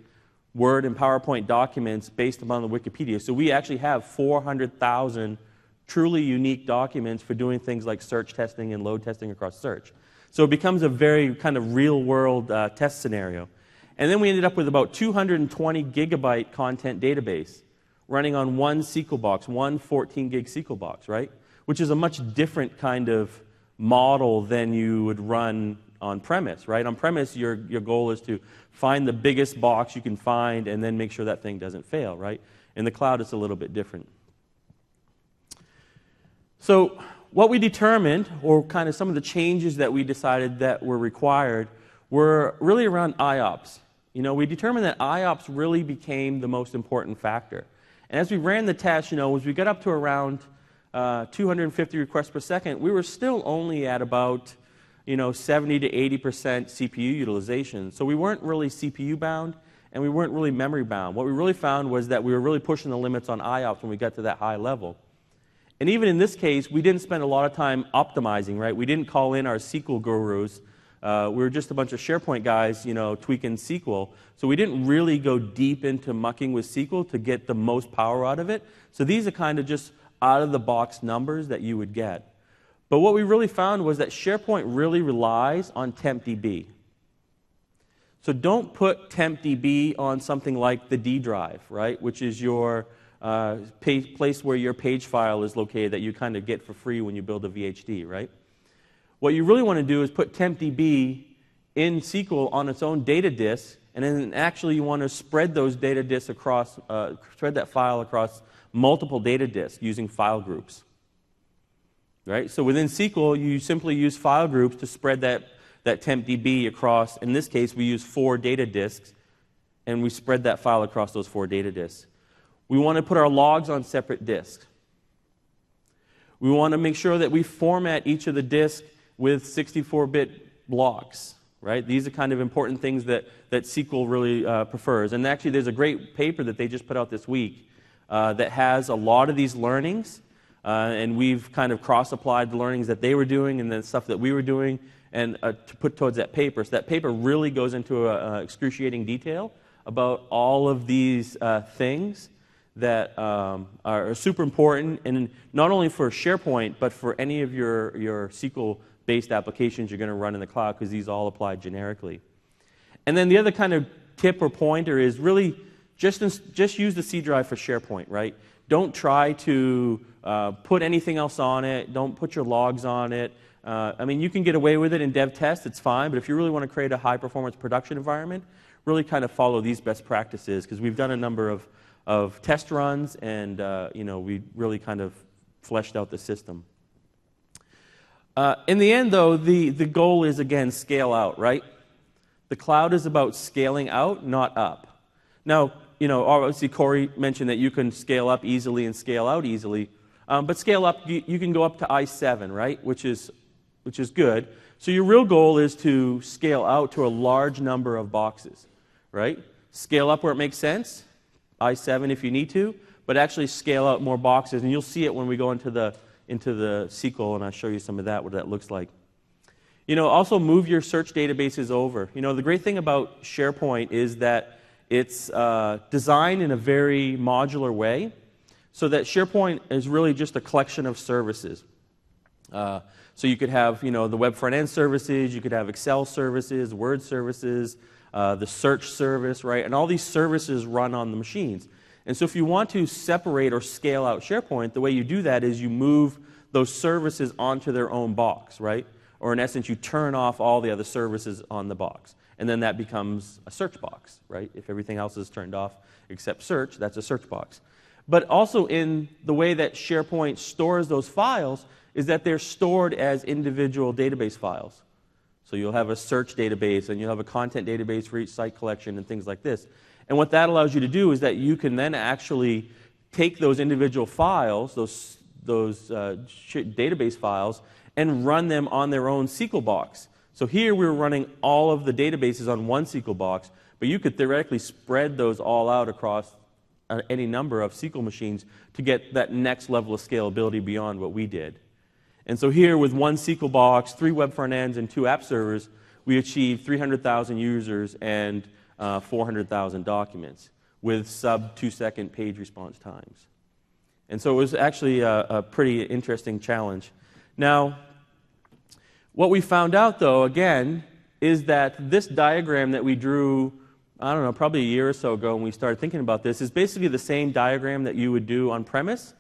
Word and PowerPoint documents based upon the Wikipedia. So we actually have 400,000 truly unique documents for doing things like search testing and load testing across search. So it becomes a very kind of real-world test scenario. And then we ended up with about 220 gigabyte content database running on 1 SQL box, 1 14-gig SQL box, right? Which is a much different kind of model than you would run on-premise, right? On-premise, your goal is to find the biggest box you can find and then make sure that thing doesn't fail, right? In the cloud, it's a little bit different. So what we determined, or kind of some of the changes that we decided that were required, were really around IOPS. You know, we determined that IOPS really became the most important factor. And as we ran the test, you know, as we got up to around 250 requests per second, we were still only at about, you know, 70 to 80% CPU utilization. So we weren't really CPU bound, and we weren't really memory bound. What we really found was that we were really pushing the limits on IOPS when we got to that high level. And even in this case, we didn't spend a lot of time optimizing, right? We didn't call in our SQL gurus. We were just a bunch of SharePoint guys, you know, tweaking SQL. So we didn't really go deep into mucking with SQL to get the most power out of it. So these are kind of just out-of-the-box numbers that you would get. But what we really found was that SharePoint really relies on TempDB. So don't put TempDB on something like the D drive, right, which is your place where your page file is located that you kind of get for free when you build a VHD, right? What you really want to do is put TempDB in SQL on its own data disk, and then actually you want to spread those data disks across, spread that file across multiple data disks using file groups. Right? So within SQL, you simply use file groups to spread that TempDB across. In this case, we use 4 data disks, and we spread that file across those 4 data disks. We want to put our logs on separate disks. We want to make sure that we format each of the disks with 64-bit blocks. Right? These are kind of important things that SQL really prefers. And actually, there's a great paper that they just put out this week that has a lot of these learnings. And we've kind of cross-applied the learnings that they were doing and the stuff that we were doing and to put towards that paper. So that paper really goes into excruciating detail about all of these things that are super important, and not only for SharePoint, but for any of your SQL-based applications you're going to run in the cloud, because these all apply generically. And then the other kind of tip or pointer is really just use the C drive for SharePoint, right? Don't try to put anything else on it. Don't put your logs on it. I mean, you can get away with it in dev test. It's fine. But if you really want to create a high-performance production environment, really kind of follow these best practices, because we've done a number of test runs, and you know, we really kind of fleshed out the system. In the end, though, the goal is, again, scale out, right? The cloud is about scaling out, not up. Now, you know, obviously Corey mentioned that you can scale up easily and scale out easily. But scale up, you can go up to i7, right, which is good. So your real goal is to scale out to a large number of boxes, right? Scale up where it makes sense, i7 if you need to, but actually scale out more boxes. And you'll see it when we go into the into the SQL, and I'll show you some of that, what that looks like. Also move your search databases over. The great thing about SharePoint is that it's designed in a very modular way, so that SharePoint is really just a collection of services. So you could have, the web front-end services, you could have Excel services, Word services, the search service, right? And all these services run on the machines. And so if you want to separate or scale out SharePoint, the way you do that is you move those services onto their own box, right? Or in essence, you turn off all the other services on the box. And then that becomes a search box, right? If everything else is turned off except search, that's a search box. But also in the way that SharePoint stores those files is that they're stored as individual database files. So you'll have a search database, and you'll have a content database for each site collection and things like this. And what that allows you to do is that you can then actually take those individual files, those database files, and run them on their own SQL box. So here we're running all of the databases on one SQL box, but you could theoretically spread those all out across any number of SQL machines to get that next level of scalability beyond what we did. And so here with one SQL box, 3 web front ends, and 2 app servers, we achieved 300,000 users and 400,000 documents with sub 2-second page response times. And so it was actually a pretty interesting challenge. Now, what we found out, though, again, is that this diagram that we drew, I don't know, probably a year or so ago when we started thinking about this, is basically the same diagram that you would do on premise.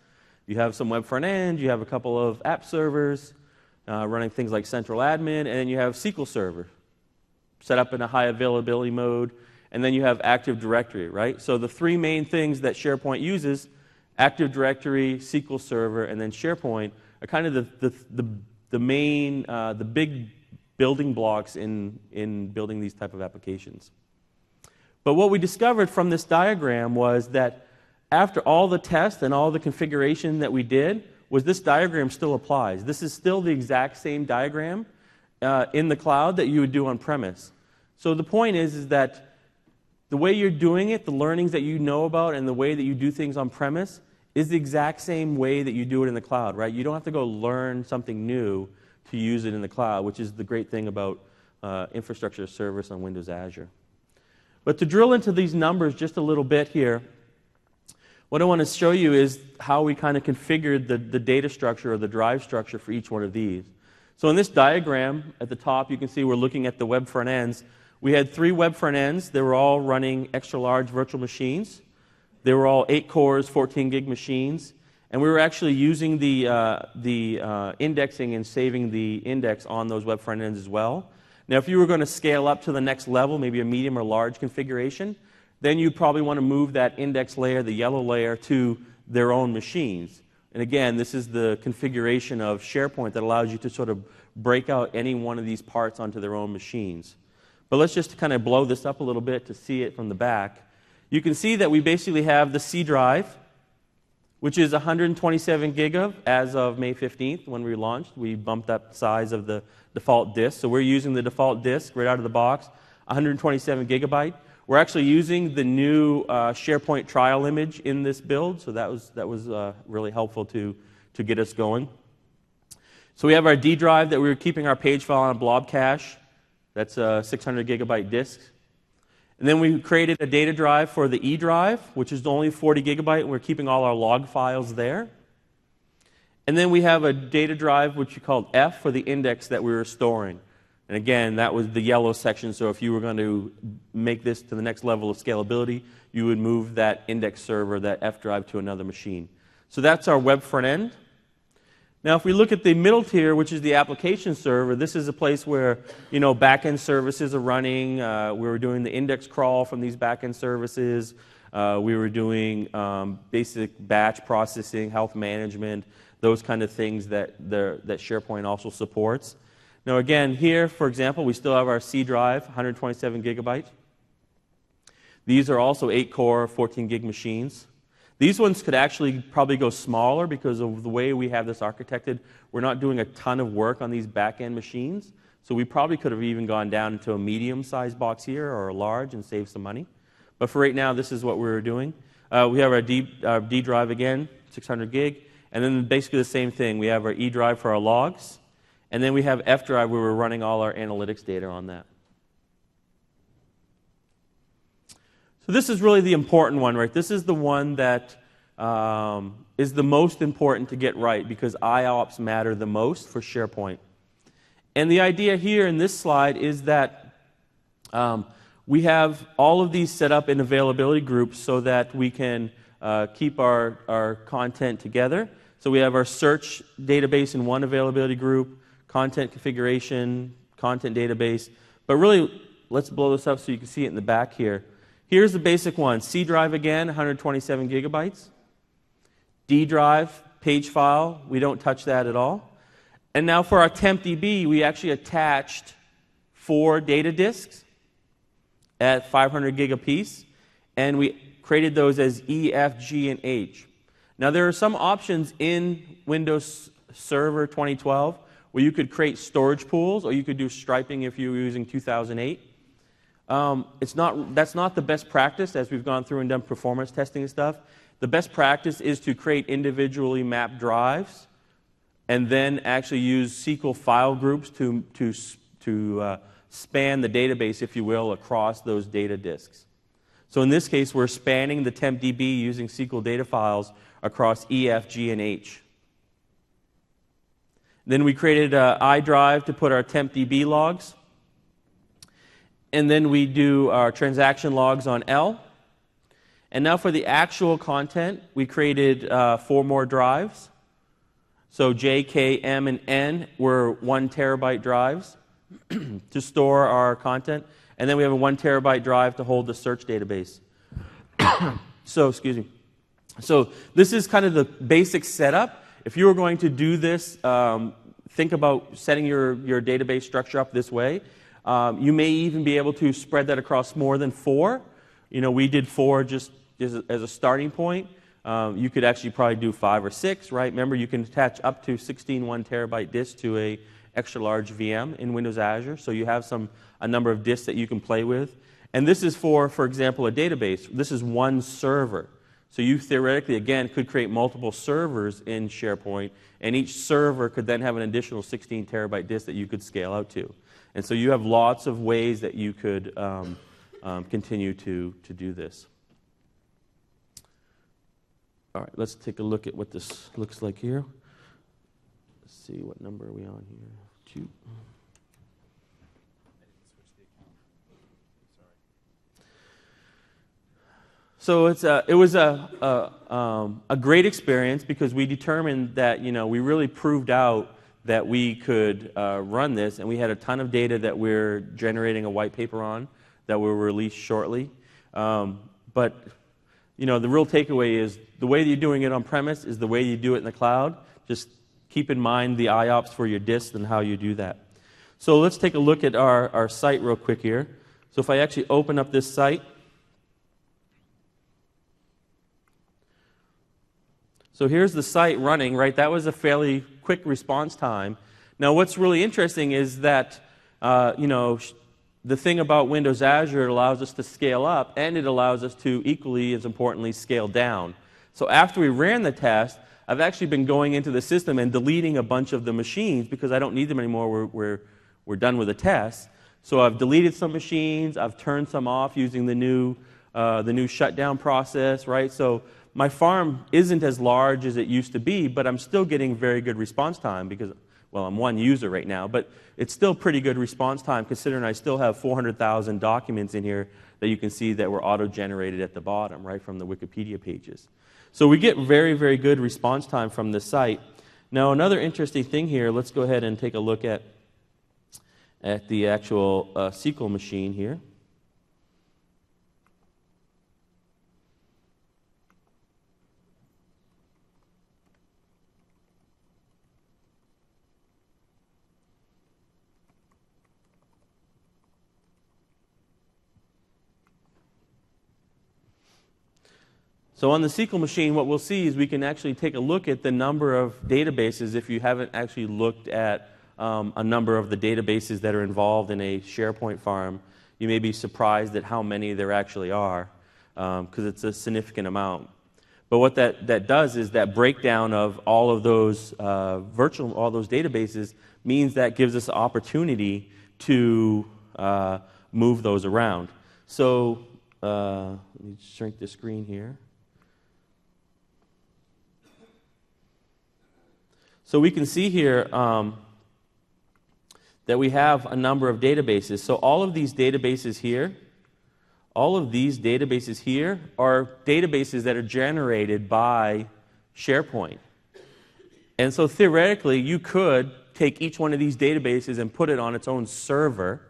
You have some web front end, you have a couple of app servers running things like central admin, and then you have SQL Server set up in a high availability mode, and then you have Active Directory, right? So the 3 main things that SharePoint uses, Active Directory, SQL Server, and then SharePoint, are kind of the main, the big building blocks in building these type of applications. But what we discovered from this diagram was that after all the tests and all the configuration that we did, was this diagram still applies. This is still the exact same diagram in the cloud that you would do on premise. So the point is that the way you're doing it, the learnings that you know about, and the way that you do things on premise is the exact same way that you do it in the cloud, right? You don't have to go learn something new to use it in the cloud, which is the great thing about infrastructure as a service on Windows Azure. But to drill into these numbers just a little bit here, what I want to show you is how we kind of configured the data structure or the drive structure for each one of these. So in this diagram, at the top, you can see we're looking at the web front ends. We had 3 web front ends. They were all running extra large virtual machines. They were all 8 cores, 14 gig machines. And we were actually using the indexing and saving the index on those web front ends as well. Now, if you were going to scale up to the next level, maybe a medium or large configuration, then you'd probably want to move that index layer, the yellow layer, to their own machines. And again, this is the configuration of SharePoint that allows you to sort of break out any one of these parts onto their own machines. But let's just kind of blow this up a little bit to see it from the back. You can see that we basically have the C drive, which is 127 gig as of May 15th when we launched. We bumped up the size of the default disk. So we're using the default disk right out of the box, 127 gigabyte. We're actually using the new SharePoint trial image in this build, so that was really helpful to get us going. So we have our D drive that we were keeping our page file on blob cache. That's a 600 gigabyte disk. And then we created a data drive for the E drive, which is only 40 gigabyte, and we're keeping all our log files there. And then we have a data drive, which we called F, for the index that we were storing. And again, that was the yellow section, so if you were going to make this to the next level of scalability, you would move that index server, that F drive, to another machine. So that's our web front end. Now, if we look at the middle tier, which is the application server, this is a place where, back-end services are running. We were doing the index crawl from these back-end services. We were doing basic batch processing, health management, those kind of things that SharePoint also supports. Now, again, here, for example, we still have our C drive, 127 gigabyte. These are also 8-core, 14 gig machines. These ones could actually probably go smaller because of the way we have this architected. We're not doing a ton of work on these back-end machines, so we probably could have even gone down into a medium-sized box here or a large and saved some money. But for right now, this is what we're doing. We have our D drive again, 600 gig. And then basically the same thing. We have our E drive for our logs, and then we have F drive where we're running all our analytics data on that. So this is really the important one, right? This is the one that is the most important to get right because IOPS matter the most for SharePoint. And the idea here in this slide is that we have all of these set up in availability groups so that we can keep our content together. So we have our search database in one availability group, content configuration, content database. But really, let's blow this up so you can see it in the back here. Here's the basic one. C drive again, 127 gigabytes. D drive, page file, we don't touch that at all. And now for our TempDB, we actually attached 4 data disks at 500 gig apiece, and we created those as E, F, G, and H. Now there are some options in Windows Server 2012 where you could create storage pools, or you could do striping if you were using 2008. That's not the best practice, as we've gone through and done performance testing and stuff. The best practice is to create individually mapped drives and then actually use SQL file groups to span the database, if you will, across those data disks. So in this case, we're spanning the TempDB using SQL data files across E, F, G, and H. Then we created an iDrive to put our TempDB logs. And then we do our transaction logs on L. And now for the actual content, we created 4 more drives. So J, K, M, and N were 1 terabyte drives to store our content. And then we have a 1 terabyte drive to hold the search database. Excuse me. So this is kind of the basic setup. If you were going to do this, think about setting your database structure up this way. You may even be able to spread that across more than 4. We did 4 just as a starting point. You could actually probably do 5 or 6, right? Remember, you can attach up to 16 1 terabyte disks to a extra large VM in Windows Azure, so you have a number of disks that you can play with. And this is for example, a database. This is one server. So you theoretically, again, could create multiple servers in SharePoint, and each server could then have an additional 16 terabyte disk that you could scale out to. And so you have lots of ways that you could continue to do this. All right, let's take a look at what this looks like here. Let's see, what number are we on here? 2. So it was a great experience because we determined that we really proved out that we could run this, and we had a ton of data that we're generating a white paper on that will release shortly. But the real takeaway is the way that you're doing it on premise is the way you do it in the cloud. Just keep in mind the IOPS for your disks and how you do that. So let's take a look at our site real quick here. So if I actually open up this site, so here's the site running, right? That was a fairly quick response time. Now what's really interesting is that the thing about Windows Azure, it allows us to scale up, and it allows us to, equally as importantly, scale down. So after we ran the test, I've actually been going into the system and deleting a bunch of the machines because I don't need them anymore. We're done with the test. So I've deleted some machines. I've turned some off using the new shutdown process, right? So my farm isn't as large as it used to be, but I'm still getting very good response time because, well, I'm one user right now, but it's still pretty good response time considering I still have 400,000 documents in here that you can see that were auto-generated at the bottom, right, from the Wikipedia pages. So we get very, very good response time from this site. Now, another interesting thing here, let's go ahead and take a look at the actual SQL machine here. So on the SQL machine, what we'll see is we can actually take a look at the number of databases. If you haven't actually looked at a number of the databases that are involved in a SharePoint farm, you may be surprised at how many there actually are, because it's a significant amount. But what that does is that breakdown of all of those all those databases means that gives us opportunity to move those around. So let me shrink the screen here. So we can see here that we have a number of databases. So all of these databases here are databases that are generated by SharePoint. And so theoretically, you could take each one of these databases and put it on its own server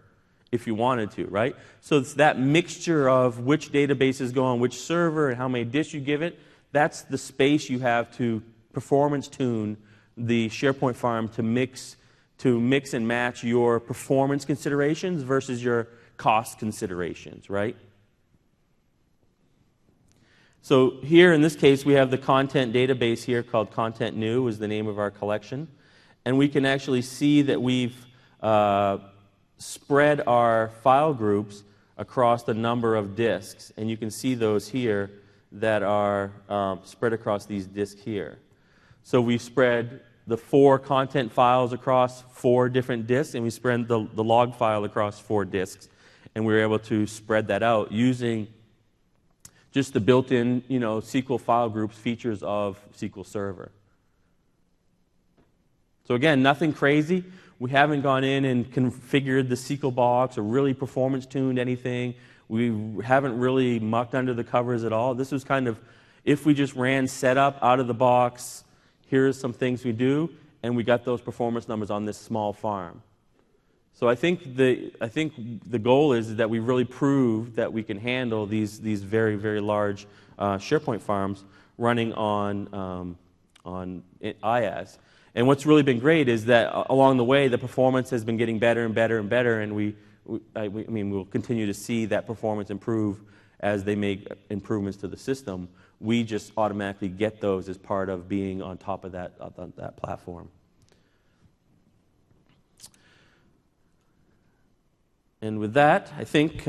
if you wanted to, right? So it's that mixture of which databases go on which server and how many disks you give it. That's the space you have to performance tune the SharePoint farm to mix and match your performance considerations versus your cost considerations, right? So here in this case, we have the content database here called Content New is the name of our collection. And we can actually see that we've spread our file groups across the number of disks. And you can see those here that are spread across these disks here. So we spread the 4 content files across 4 different disks, and we spread the log file across 4 disks. And we were able to spread that out using just the built-in, SQL file groups features of SQL Server. So again, nothing crazy. We haven't gone in and configured the SQL box or really performance-tuned anything. We haven't really mucked under the covers at all. This was kind of, if we just ran setup out of the box, here's some things we do, and we got those performance numbers on this small farm. So I think the goal is that we really prove that we can handle these very, very large SharePoint farms running on IaaS. And what's really been great is that along the way, the performance has been getting better and better and better, and we'll continue to see that performance improve as they make improvements to the system. We just automatically get those as part of being on top of that platform. And with that, I think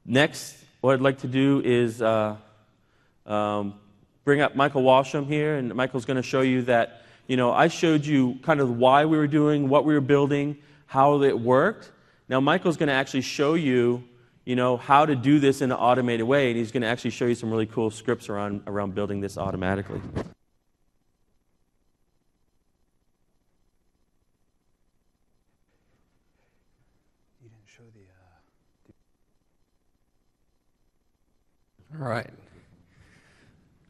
next what I'd like to do is bring up Michael Walsham here, and Michael's going to show you that, I showed you kind of why we were doing, what we were building, how it worked. Now Michael's going to actually show you, how to do this in an automated way, and he's going to actually show you some really cool scripts around building this automatically. All right.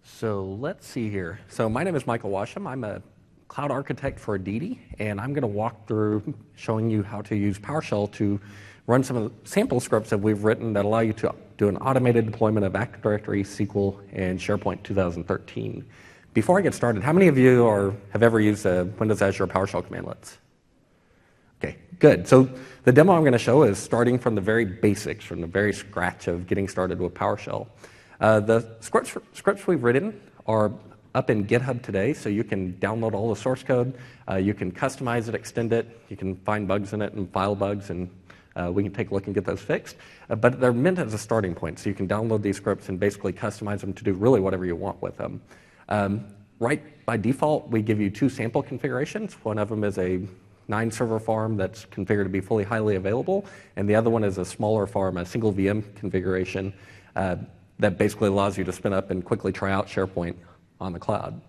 So let's see here. So my name is Michael Walsham. I'm a cloud architect for Aditi, and I'm going to walk through showing you how to use PowerShell to run some of the sample scripts that we've written that allow you to do an automated deployment of Active Directory, SQL, and SharePoint 2013. Before I get started, how many of you have ever used a Windows Azure PowerShell commandlets? Okay, good. So the demo I'm going to show is starting from the very basics, from the very scratch of getting started with PowerShell. The scripts we've written are up in GitHub today, so you can download all the source code. You can customize it, extend it. You can find bugs in it and file bugs, and we can take a look and get those fixed. But they're meant as a starting point, so you can download these scripts and basically customize them to do really whatever you want with them. Right by default, we give you 2 sample configurations. One of them is a 9-server farm that's configured to be fully highly available, and the other one is a smaller farm, a single VM configuration that basically allows you to spin up and quickly try out SharePoint on the cloud.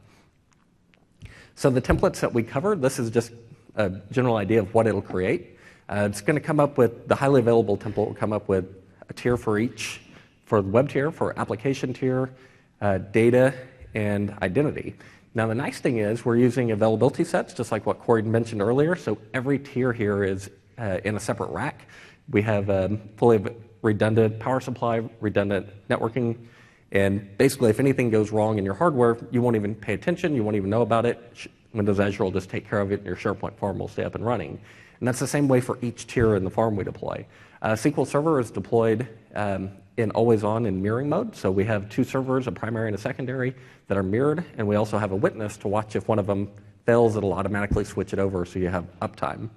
So the templates that we cover, this is just a general idea of what it'll create. It's going to come up with, the highly available template will come up with a tier for each, for the web tier, for application tier, data, and identity. Now the nice thing is we're using availability sets, just like what Corey mentioned earlier, so every tier here is in a separate rack. We have fully redundant power supply, redundant networking, and basically if anything goes wrong in your hardware, you won't even pay attention, you won't even know about it. Windows Azure will just take care of it, and your SharePoint farm will stay up and running. And that's the same way for each tier in the farm we deploy. SQL Server is deployed in always-on and mirroring mode. So we have 2 servers, a primary and a secondary, that are mirrored, and we also have a witness to watch if one of them fails, it'll automatically switch it over so you have uptime.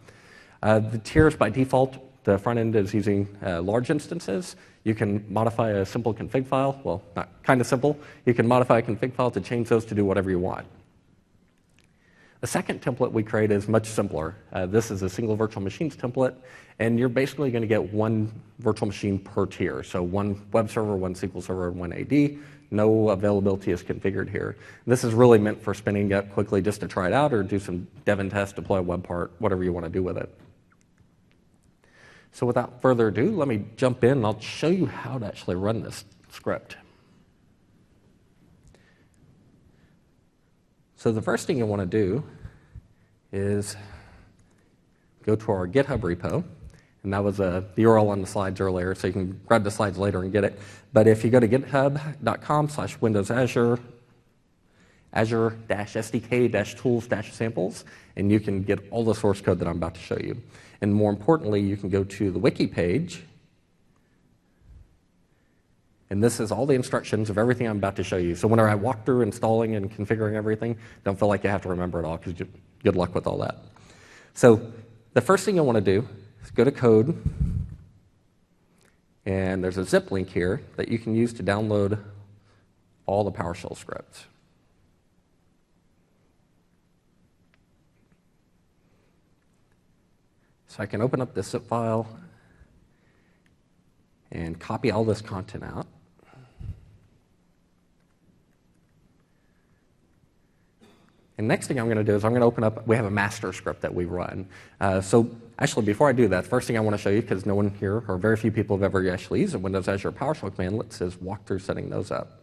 The tiers by default the front end is using large instances. You can modify a simple config file. Well, not kind of simple. You can modify a config file to change those to do whatever you want. The second template we create is much simpler. This is a single virtual machines template, and you're basically going to get one virtual machine per tier. So one web server, one SQL server, and one AD. No availability is configured here. This is really meant for spinning up quickly just to try it out or do some dev and test, deploy a web part, whatever you want to do with it. So without further ado, let me jump in and I'll show you how to actually run this script. So the first thing you want to do is go to our GitHub repo. And that was the URL on the slides earlier, so you can grab the slides later and get it. But if you go to github.com/Windows Azure, Azure-SDK-tools-samples, and you can get all the source code that I'm about to show you. And more importantly, you can go to the wiki page. And this is all the instructions of everything I'm about to show you. So whenever I walk through installing and configuring everything, don't feel like you have to remember it all, because good luck with all that. So the first thing you want to do is go to code, and there's a zip link here that you can use to download all the PowerShell scripts. So I can open up this zip file and copy all this content out. And next thing I'm going to do is I'm going to open up, we have a master script that we run. So actually, before I do that, first thing I want to show you, because no one here, or very few people have ever actually used a Windows Azure PowerShell commandlet, is walk through setting those up.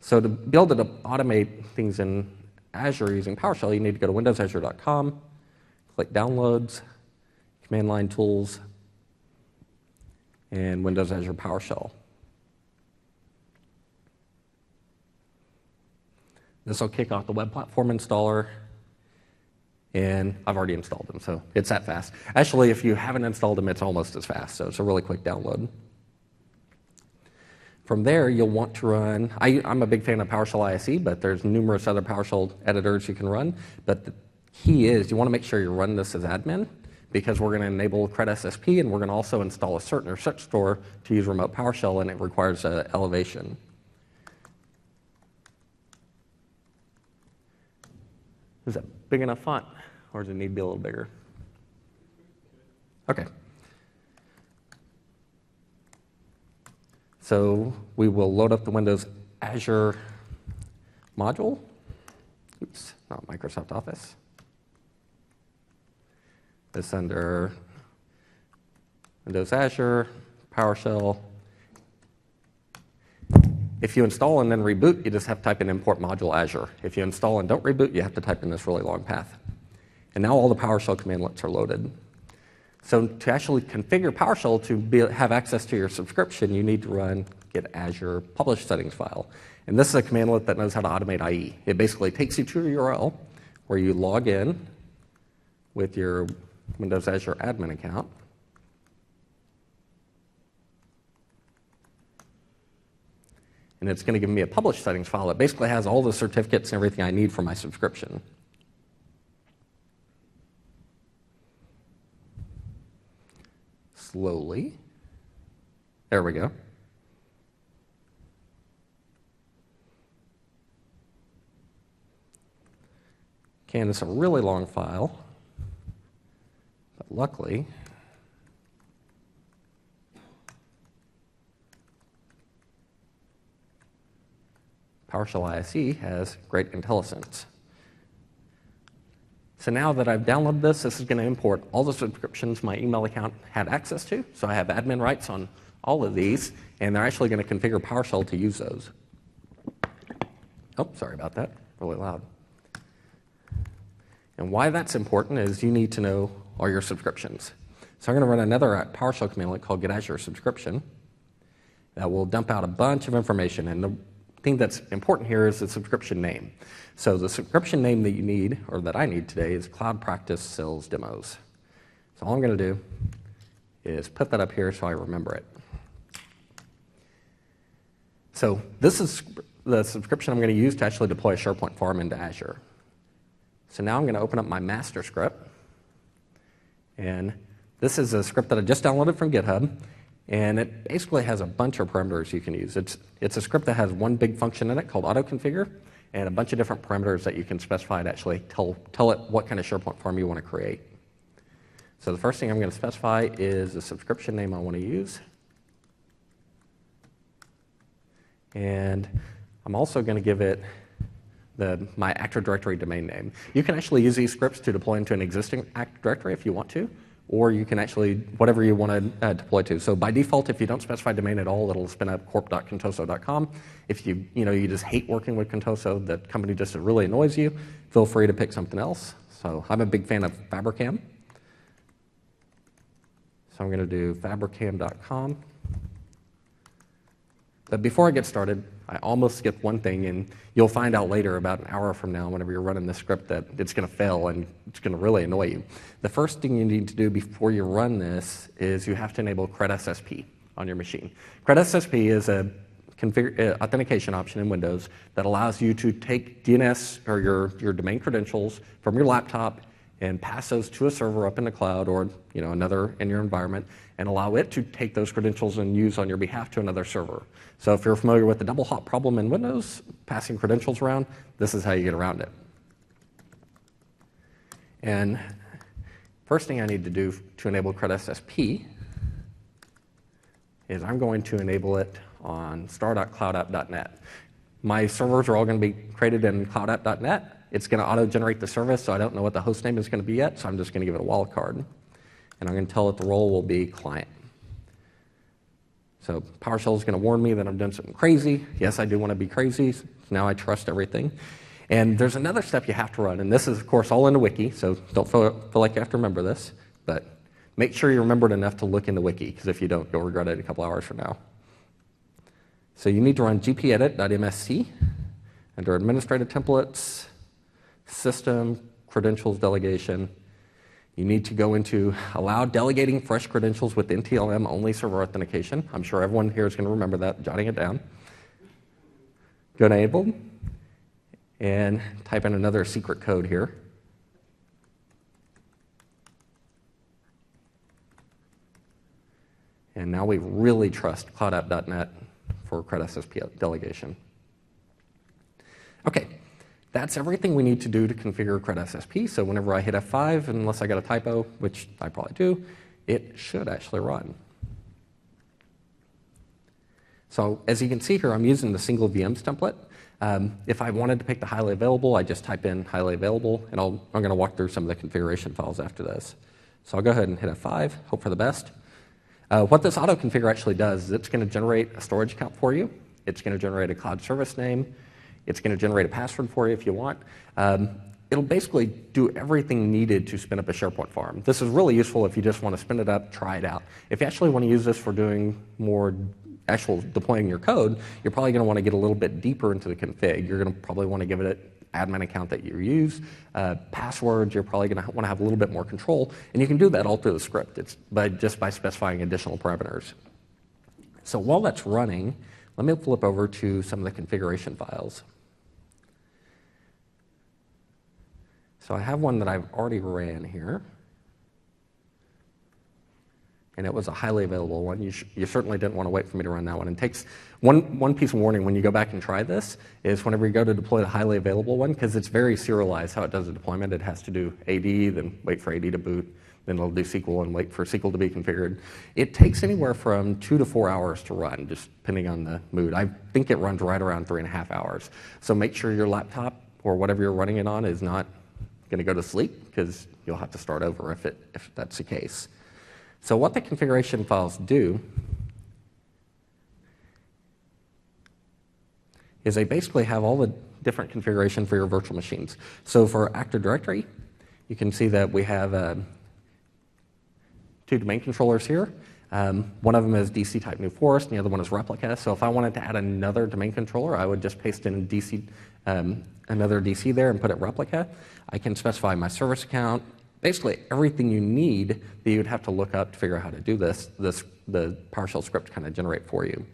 So to be able to automate things in Azure using PowerShell, you need to go to windowsazure.com, click Downloads, Command Line Tools, and Windows Azure PowerShell. This will kick off the web platform installer, and I've already installed them, so it's that fast. Actually, if you haven't installed them, it's almost as fast, so it's a really quick download. From there, you'll want to run, I'm a big fan of PowerShell ISE, but there's numerous other PowerShell editors you can run, but the key is you want to make sure you run this as admin, because we're going to enable CredSSP, and we're going to also install a certain or such store to use remote PowerShell, and it requires elevation. Is that big enough font, or does it need to be a little bigger? Okay. So we will load up the Windows Azure module. Oops, not Microsoft Office. It's under Windows Azure, PowerShell. If you install and then reboot, you just have to type in import module Azure. If you install and don't reboot, you have to type in this really long path. And now all the PowerShell commandlets are loaded. So to actually configure PowerShell to have access to your subscription, you need to run get Azure publish settings file. And this is a commandlet that knows how to automate IE. It basically takes you to a URL where you log in with your Windows Azure admin account. And it's going to give me a publish settings file that basically has all the certificates and everything I need for my subscription. Slowly. There we go. Again, it's a really long file, but luckily, PowerShell ISE has great IntelliSense. So now that I've downloaded this is going to import all the subscriptions my email account had access to. So I have admin rights on all of these, and they're actually going to configure PowerShell to use those. Oh, sorry about that. Really loud. And why that's important is you need to know all your subscriptions. So I'm going to run another PowerShell commandlet called get Azure subscription that will dump out a bunch of information. And the thing that's important here is the subscription name. So the subscription name that you need, or that I need today, is Cloud Practice Sales Demos. So all I'm going to do is put that up here so I remember it. So this is the subscription I'm going to use to actually deploy a SharePoint farm into Azure. So now I'm going to open up my master script, and This is a script that I just downloaded from GitHub, and it basically has a bunch of parameters you can use. It's a script that has one big function in it called autoconfigure, and a bunch of different parameters that you can specify to actually tell it what kind of SharePoint form you want to create. So the first thing I'm going to specify is the subscription name I want to use. And I'm also going to give it my Active Directory domain name. You can actually use these scripts to deploy into an existing Active Directory if you want to, or you can actually, whatever you want to deploy to. So by default, if you don't specify domain at all, it'll spin up corp.contoso.com. If you just hate working with Contoso, that company just really annoys you, feel free to pick something else. So I'm a big fan of Fabricam. So I'm going to do fabricam.com. But before I get started, I almost skipped one thing, and you'll find out later, about an hour from now, whenever you're running this script, that it's going to fail and it's going to really annoy you. The first thing you need to do before you run this is you have to enable CredSSP on your machine. CredSSP is a authentication option in Windows that allows you to take DNS or your domain credentials from your laptop and pass those to a server up in the cloud or another in your environment, and allow it to take those credentials and use on your behalf to another server. So if you're familiar with the double hop problem in Windows, passing credentials around, this is how you get around it. And first thing I need to do to enable CredSSP is I'm going to enable it on star.cloudapp.net. My servers are all going to be created in cloudapp.net. It's going to auto-generate the service, so I don't know what the host name is going to be yet, so I'm just going to give it a wildcard. And I'm going to tell it the role will be client. So PowerShell is going to warn me that I'm doing something crazy. Yes, I do want to be crazy. Now I trust everything. And there's another step you have to run, and this is, of course, all in the wiki, so don't feel like you have to remember this, but make sure you remember it enough to look in the wiki, because if you don't, you'll regret it a couple hours from now. So you need to run gpedit.msc under Administrative Templates, System, Credentials Delegation. You need to go into Allow Delegating Fresh Credentials with NTLM Only Server Authentication. I'm sure everyone here is going to remember that, jotting it down. Go to Enable, and type in another secret code here. And now we really trust cloudapp.net for CredSSP delegation. Okay. That's everything we need to do to configure CredSSP, so whenever I hit F5, unless I got a typo, which I probably do, it should actually run. So as you can see here, I'm using the single VMs template. If I wanted to pick the highly available, I just type in highly available, and I'm going to walk through some of the configuration files after this. So I'll go ahead and hit F5, hope for the best. What this auto configure actually does is it's going to generate a storage account for you. It's going to generate a cloud service name. It's going to generate a password for you if you want. It'll basically do everything needed to spin up a SharePoint farm. This is really useful if you just want to spin it up, try it out. If you actually want to use this for doing more actual deploying your code, you're probably going to want to get a little bit deeper into the config. You're going to probably want to give it an admin account that you use. Passwords, you're probably going to want to have a little bit more control. And you can do that all through the script. It's just by specifying additional parameters. So while that's running, let me flip over to some of the configuration files. So I have one that I've already ran here, and it was a highly available one. You certainly didn't want to wait for me to run that one. And it takes one piece of warning when you go back and try this is whenever you go to deploy the highly available one, because it's very serialized how it does the deployment. It has to do AD, then wait for AD to boot, then it'll do SQL and wait for SQL to be configured. It takes anywhere from 2 to 4 hours to run, just depending on the mood. I think it runs right around 3.5 hours. So make sure your laptop or whatever you're running it on is not going to go to sleep, because you'll have to start over if that's the case. So what the configuration files do is they basically have all the different configuration for your virtual machines. So for Active Directory, you can see that we have 2 domain controllers here. One of them is DC type New Forest, and the other one is replica. So if I wanted to add another domain controller, I would just paste in DC, another DC there and put it replica. I can specify my service account, basically everything you need that you'd have to look up to figure out how to do this, the PowerShell script kind of generate for you.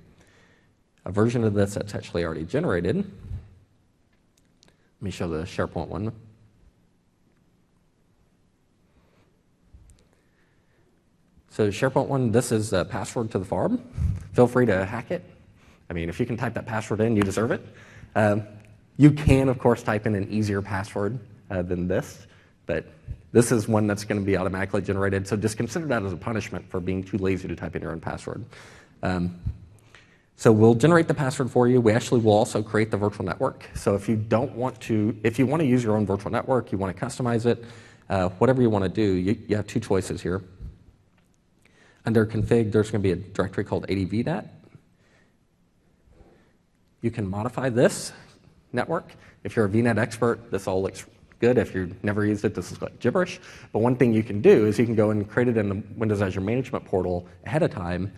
A version of this that's actually already generated. Let me show the SharePoint one. So SharePoint 1, this is the password to the farm. Feel free to hack it. I mean, if you can type that password in, you deserve it. You can, of course, type in an easier password than this, but this is one that's going to be automatically generated, so just consider that as a punishment for being too lazy to type in your own password. So we'll generate the password for you. We actually will also create the virtual network. So if you want to use your own virtual network, you want to customize it, whatever you want to do, you have two choices here. Under config, there's going to be a directory called ADVNet. You can modify this network. If you're a VNet expert, this all looks good. If you've never used it, this is like gibberish. But one thing you can do is you can go and create it in the Windows Azure Management Portal ahead of time,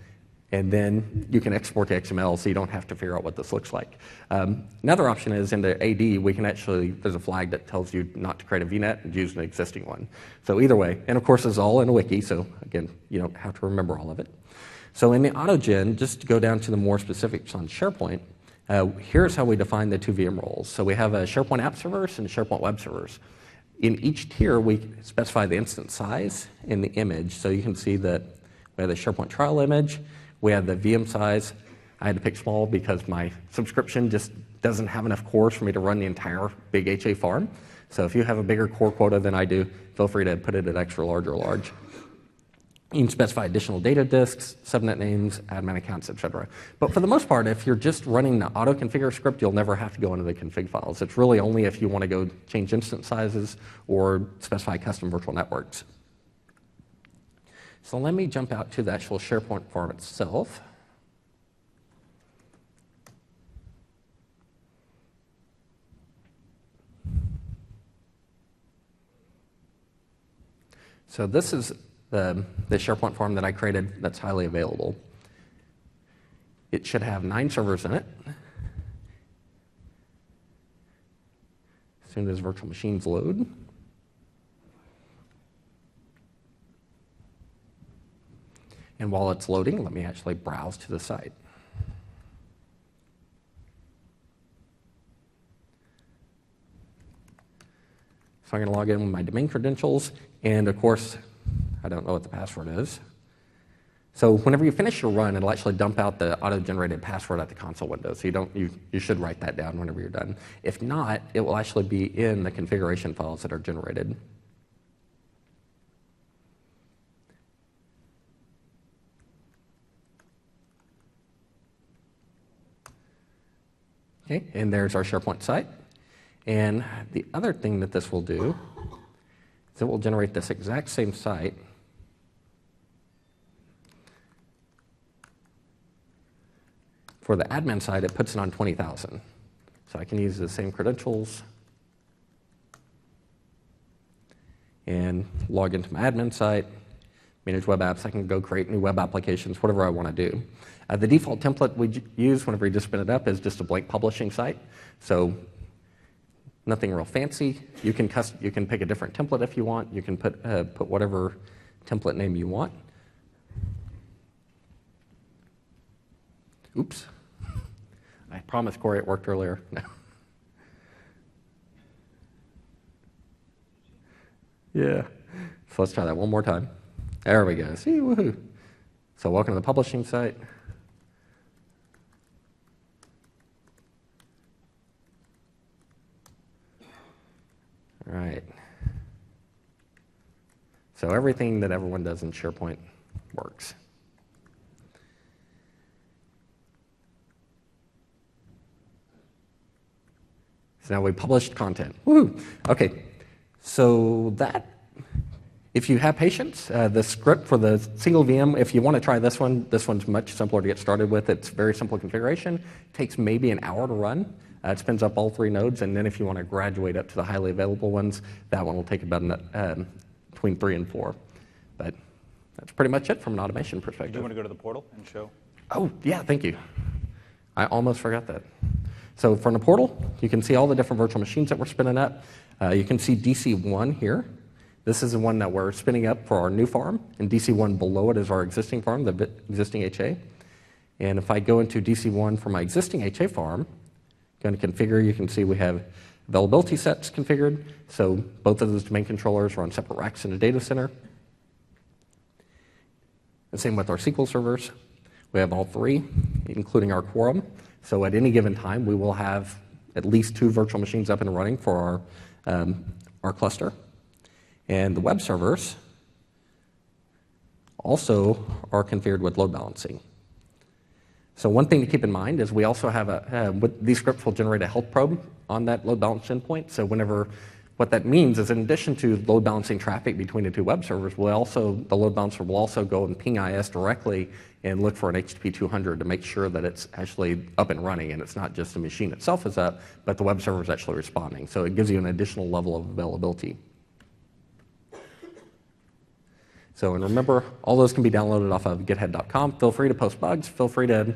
and then you can export to XML so you don't have to figure out what this looks like. Another option is in the AD, we can actually, there's a flag that tells you not to create a VNet and use an existing one. So either way, and of course it's all in a wiki, so again, you don't have to remember all of it. So in the AutoGen, just to go down to the more specifics on SharePoint, here's how we define the two VM roles. So we have a SharePoint app servers and SharePoint web servers. In each tier, we specify the instance size in the image. So you can see that we have the SharePoint trial image, we have the VM size. I had to pick small because my subscription just doesn't have enough cores for me to run the entire big HA farm. So if you have a bigger core quota than I do, feel free to put it at extra large or large. You can specify additional data disks, subnet names, admin accounts, etc. But for the most part, if you're just running the auto-configure script, you'll never have to go into the config files. It's really only if you want to go change instance sizes or specify custom virtual networks. So let me jump out to the actual SharePoint farm itself. So this is the SharePoint farm that I created that's highly available. It should have 9 servers in it. As soon as virtual machines load. And while it's loading, let me actually browse to the site. So I'm going to log in with my domain credentials, and of course, I don't know what the password is. So whenever you finish your run, it'll actually dump out the auto-generated password at the console window. So you should write that down whenever you're done. If not, it will actually be in the configuration files that are generated. Okay, and there's our SharePoint site. And the other thing that this will do is it will generate this exact same site for the admin side. It puts it on 20,000. So I can use the same credentials and log into my admin site, manage web apps. I can go create new web applications, whatever I want to do. The default template we use whenever you just spin it up is just a blank publishing site. So nothing real fancy. You can pick a different template if you want. You can put whatever template name you want. Oops. I promised Corey it worked earlier. No. Yeah. So let's try that one more time. There we go. See, woohoo. So welcome to the publishing site. All right. So everything that everyone does in SharePoint works. So now we published content. Woohoo! Okay. So that, if you have patience, the script for the single VM, if you want to try this one's much simpler to get started with. It's very simple configuration. It takes maybe an hour to run. It spins up all 3 nodes, and then if you want to graduate up to the highly available ones, that one will take about between 3 and 4. But that's pretty much it from an automation perspective. Do you want to go to the portal and show? Oh, yeah, thank you. I almost forgot that. So from the portal, you can see all the different virtual machines that we're spinning up. You can see DC1 here. This is the one that we're spinning up for our new farm, and DC1 below it is our existing farm, the existing HA. And if I go into DC1 for my existing HA farm, go to configure, you can see we have availability sets configured. So both of those domain controllers are on separate racks in the data center. The same with our SQL servers. We have all three, including our quorum. So at any given time, we will have at least 2 virtual machines up and running for our cluster. And the web servers also are configured with load balancing. So one thing to keep in mind is we also have these scripts will generate a health probe on that load balance endpoint. So what that means is in addition to load balancing traffic between the 2 web servers, the load balancer will also go and ping IaaS directly and look for an HTTP 200 to make sure that it's actually up and running and it's not just the machine itself is up, but the web server is actually responding. So it gives you an additional level of availability. So, and remember, all those can be downloaded off of GitHub.com. Feel free to post bugs. Feel free to,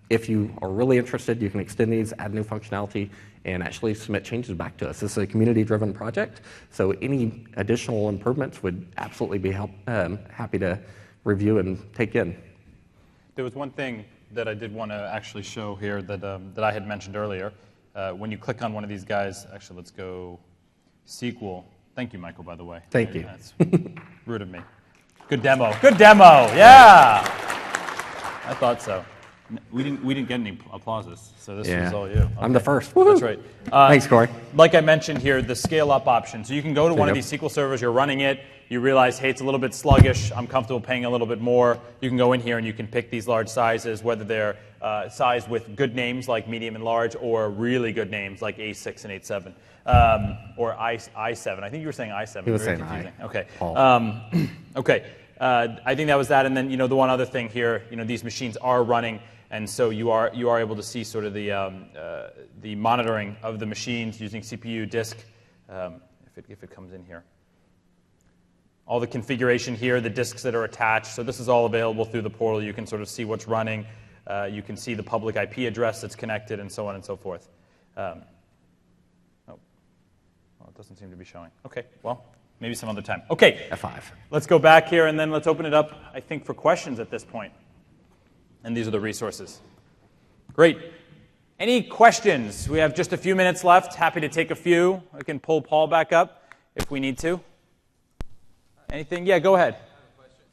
if you are really interested, you can extend these, add new functionality, and actually submit changes back to us. This is a community-driven project, so any additional improvements would absolutely be happy to review and take in. There was one thing that I did want to actually show here that I had mentioned earlier. When you click on one of these guys, actually, let's go SQL. Thank you, Michael, by the way. Thank you. That's rude of me. Good demo. Good demo. Yeah. I thought so. We didn't get any applauses, so this was all you. Okay. I'm the first. That's right. Thanks, Corey. Like I mentioned here, the scale-up option. So you can go to one of these SQL servers, you're running it, you realize, hey, it's a little bit sluggish, I'm comfortable paying a little bit more. You can go in here and you can pick these large sizes, whether they're sized with good names like medium and large, or really good names like A6 and A7. Or I7. I think you were saying I7. He was saying confusing. I. Okay. Paul. Okay. I think that was that. And then, the one other thing here, these machines are running, and so you are able to see sort of the monitoring of the machines using CPU, disk, if it comes in here. All the configuration here, the disks that are attached. So this is all available through the portal. You can sort of see what's running. You can see the public IP address that's connected, and so on and so forth. It doesn't seem to be showing. Okay, well, maybe some other time. Okay, F5. Let's go back here, and then let's open it up, I think, for questions at this point. And these are the resources. Great. Any questions? We have just a few minutes left. Happy to take a few. I can pull Paul back up if we need to. Anything? Yeah, go ahead. I have a question.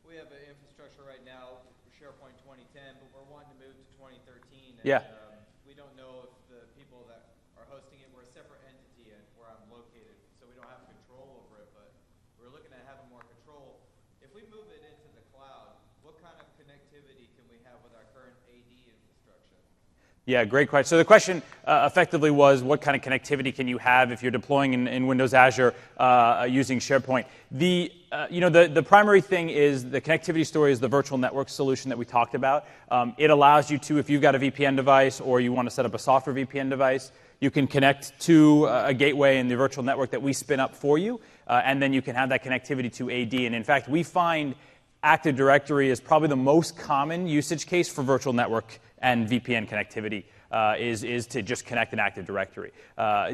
We have an infrastructure right now for SharePoint 2010, but we're wanting to move to 2013. And, Yeah. We don't know if the people that are hosting it, we're a separate entity at where I'm located, so we don't have control over it, but we're looking at having more control. If we move it into the cloud, what kind of connectivity can we have with our current AD infrastructure? Yeah, great question. So the question effectively was, what kind of connectivity can you have if you're deploying in Windows Azure using SharePoint? The primary thing is the connectivity story is the virtual network solution that we talked about. It allows you to, if you've got a VPN device or you want to set up a software VPN device, you can connect to a gateway in the virtual network that we spin up for you, and then you can have that connectivity to AD. And in fact, we find Active Directory is probably the most common usage case for virtual network and VPN connectivity is to just connect an Active Directory,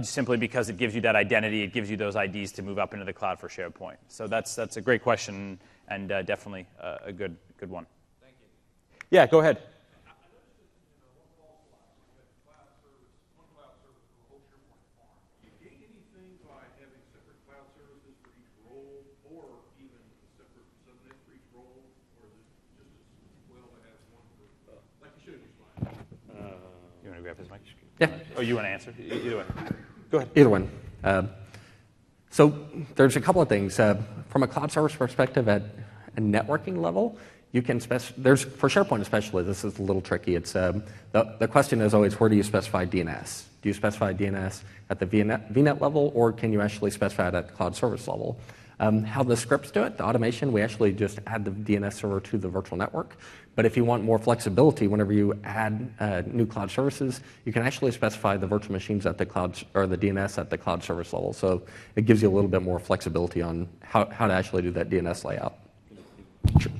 simply because it gives you that identity, it gives you those IDs to move up into the cloud for SharePoint. So that's a great question and definitely a good one. Thank you. Yeah, go ahead. You want to grab his mic? Yeah. Oh, you want to answer? Either way. Go ahead. Either one. So there's a couple of things. From a cloud service perspective at a networking level, you can for SharePoint especially, this is a little tricky. It's the question is always, where do you specify DNS? Do you specify DNS at the VNet level, or can you actually specify it at the cloud service level? How the scripts do it, the automation, we actually just add the DNS server to the virtual network. But if you want more flexibility, whenever you add new cloud services, you can actually specify the virtual machines at the cloud, or the DNS at the cloud service level. So it gives you a little bit more flexibility on how to actually do that DNS layout. Sure.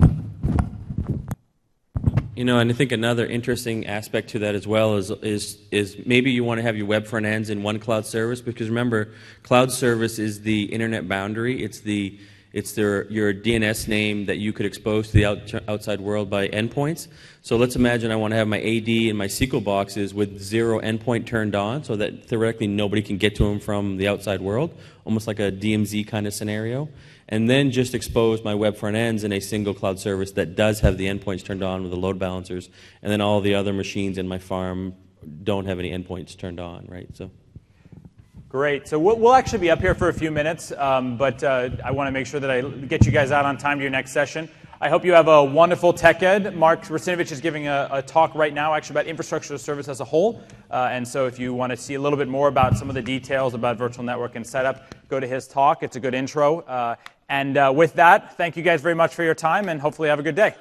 And I think another interesting aspect to that as well is maybe you want to have your web front ends in one cloud service, because remember, cloud service is the internet boundary. It's the It's your DNS name that you could expose to the outside world by endpoints. So let's imagine I want to have my AD and my SQL boxes with 0 endpoint turned on so that theoretically nobody can get to them from the outside world, almost like a DMZ kind of scenario. And then just expose my web front ends in a single cloud service that does have the endpoints turned on with the load balancers, and then all the other machines in my farm don't have any endpoints turned on, right? So. Great. So we'll actually be up here for a few minutes, but I want to make sure that I get you guys out on time to your next session. I hope you have a wonderful TechEd. Mark Rasinovich is giving a talk right now actually about infrastructure as a service as a whole. And so if you want to see a little bit more about some of the details about virtual network and setup, go to his talk. It's a good intro. And with that, thank you guys very much for your time, and hopefully have a good day.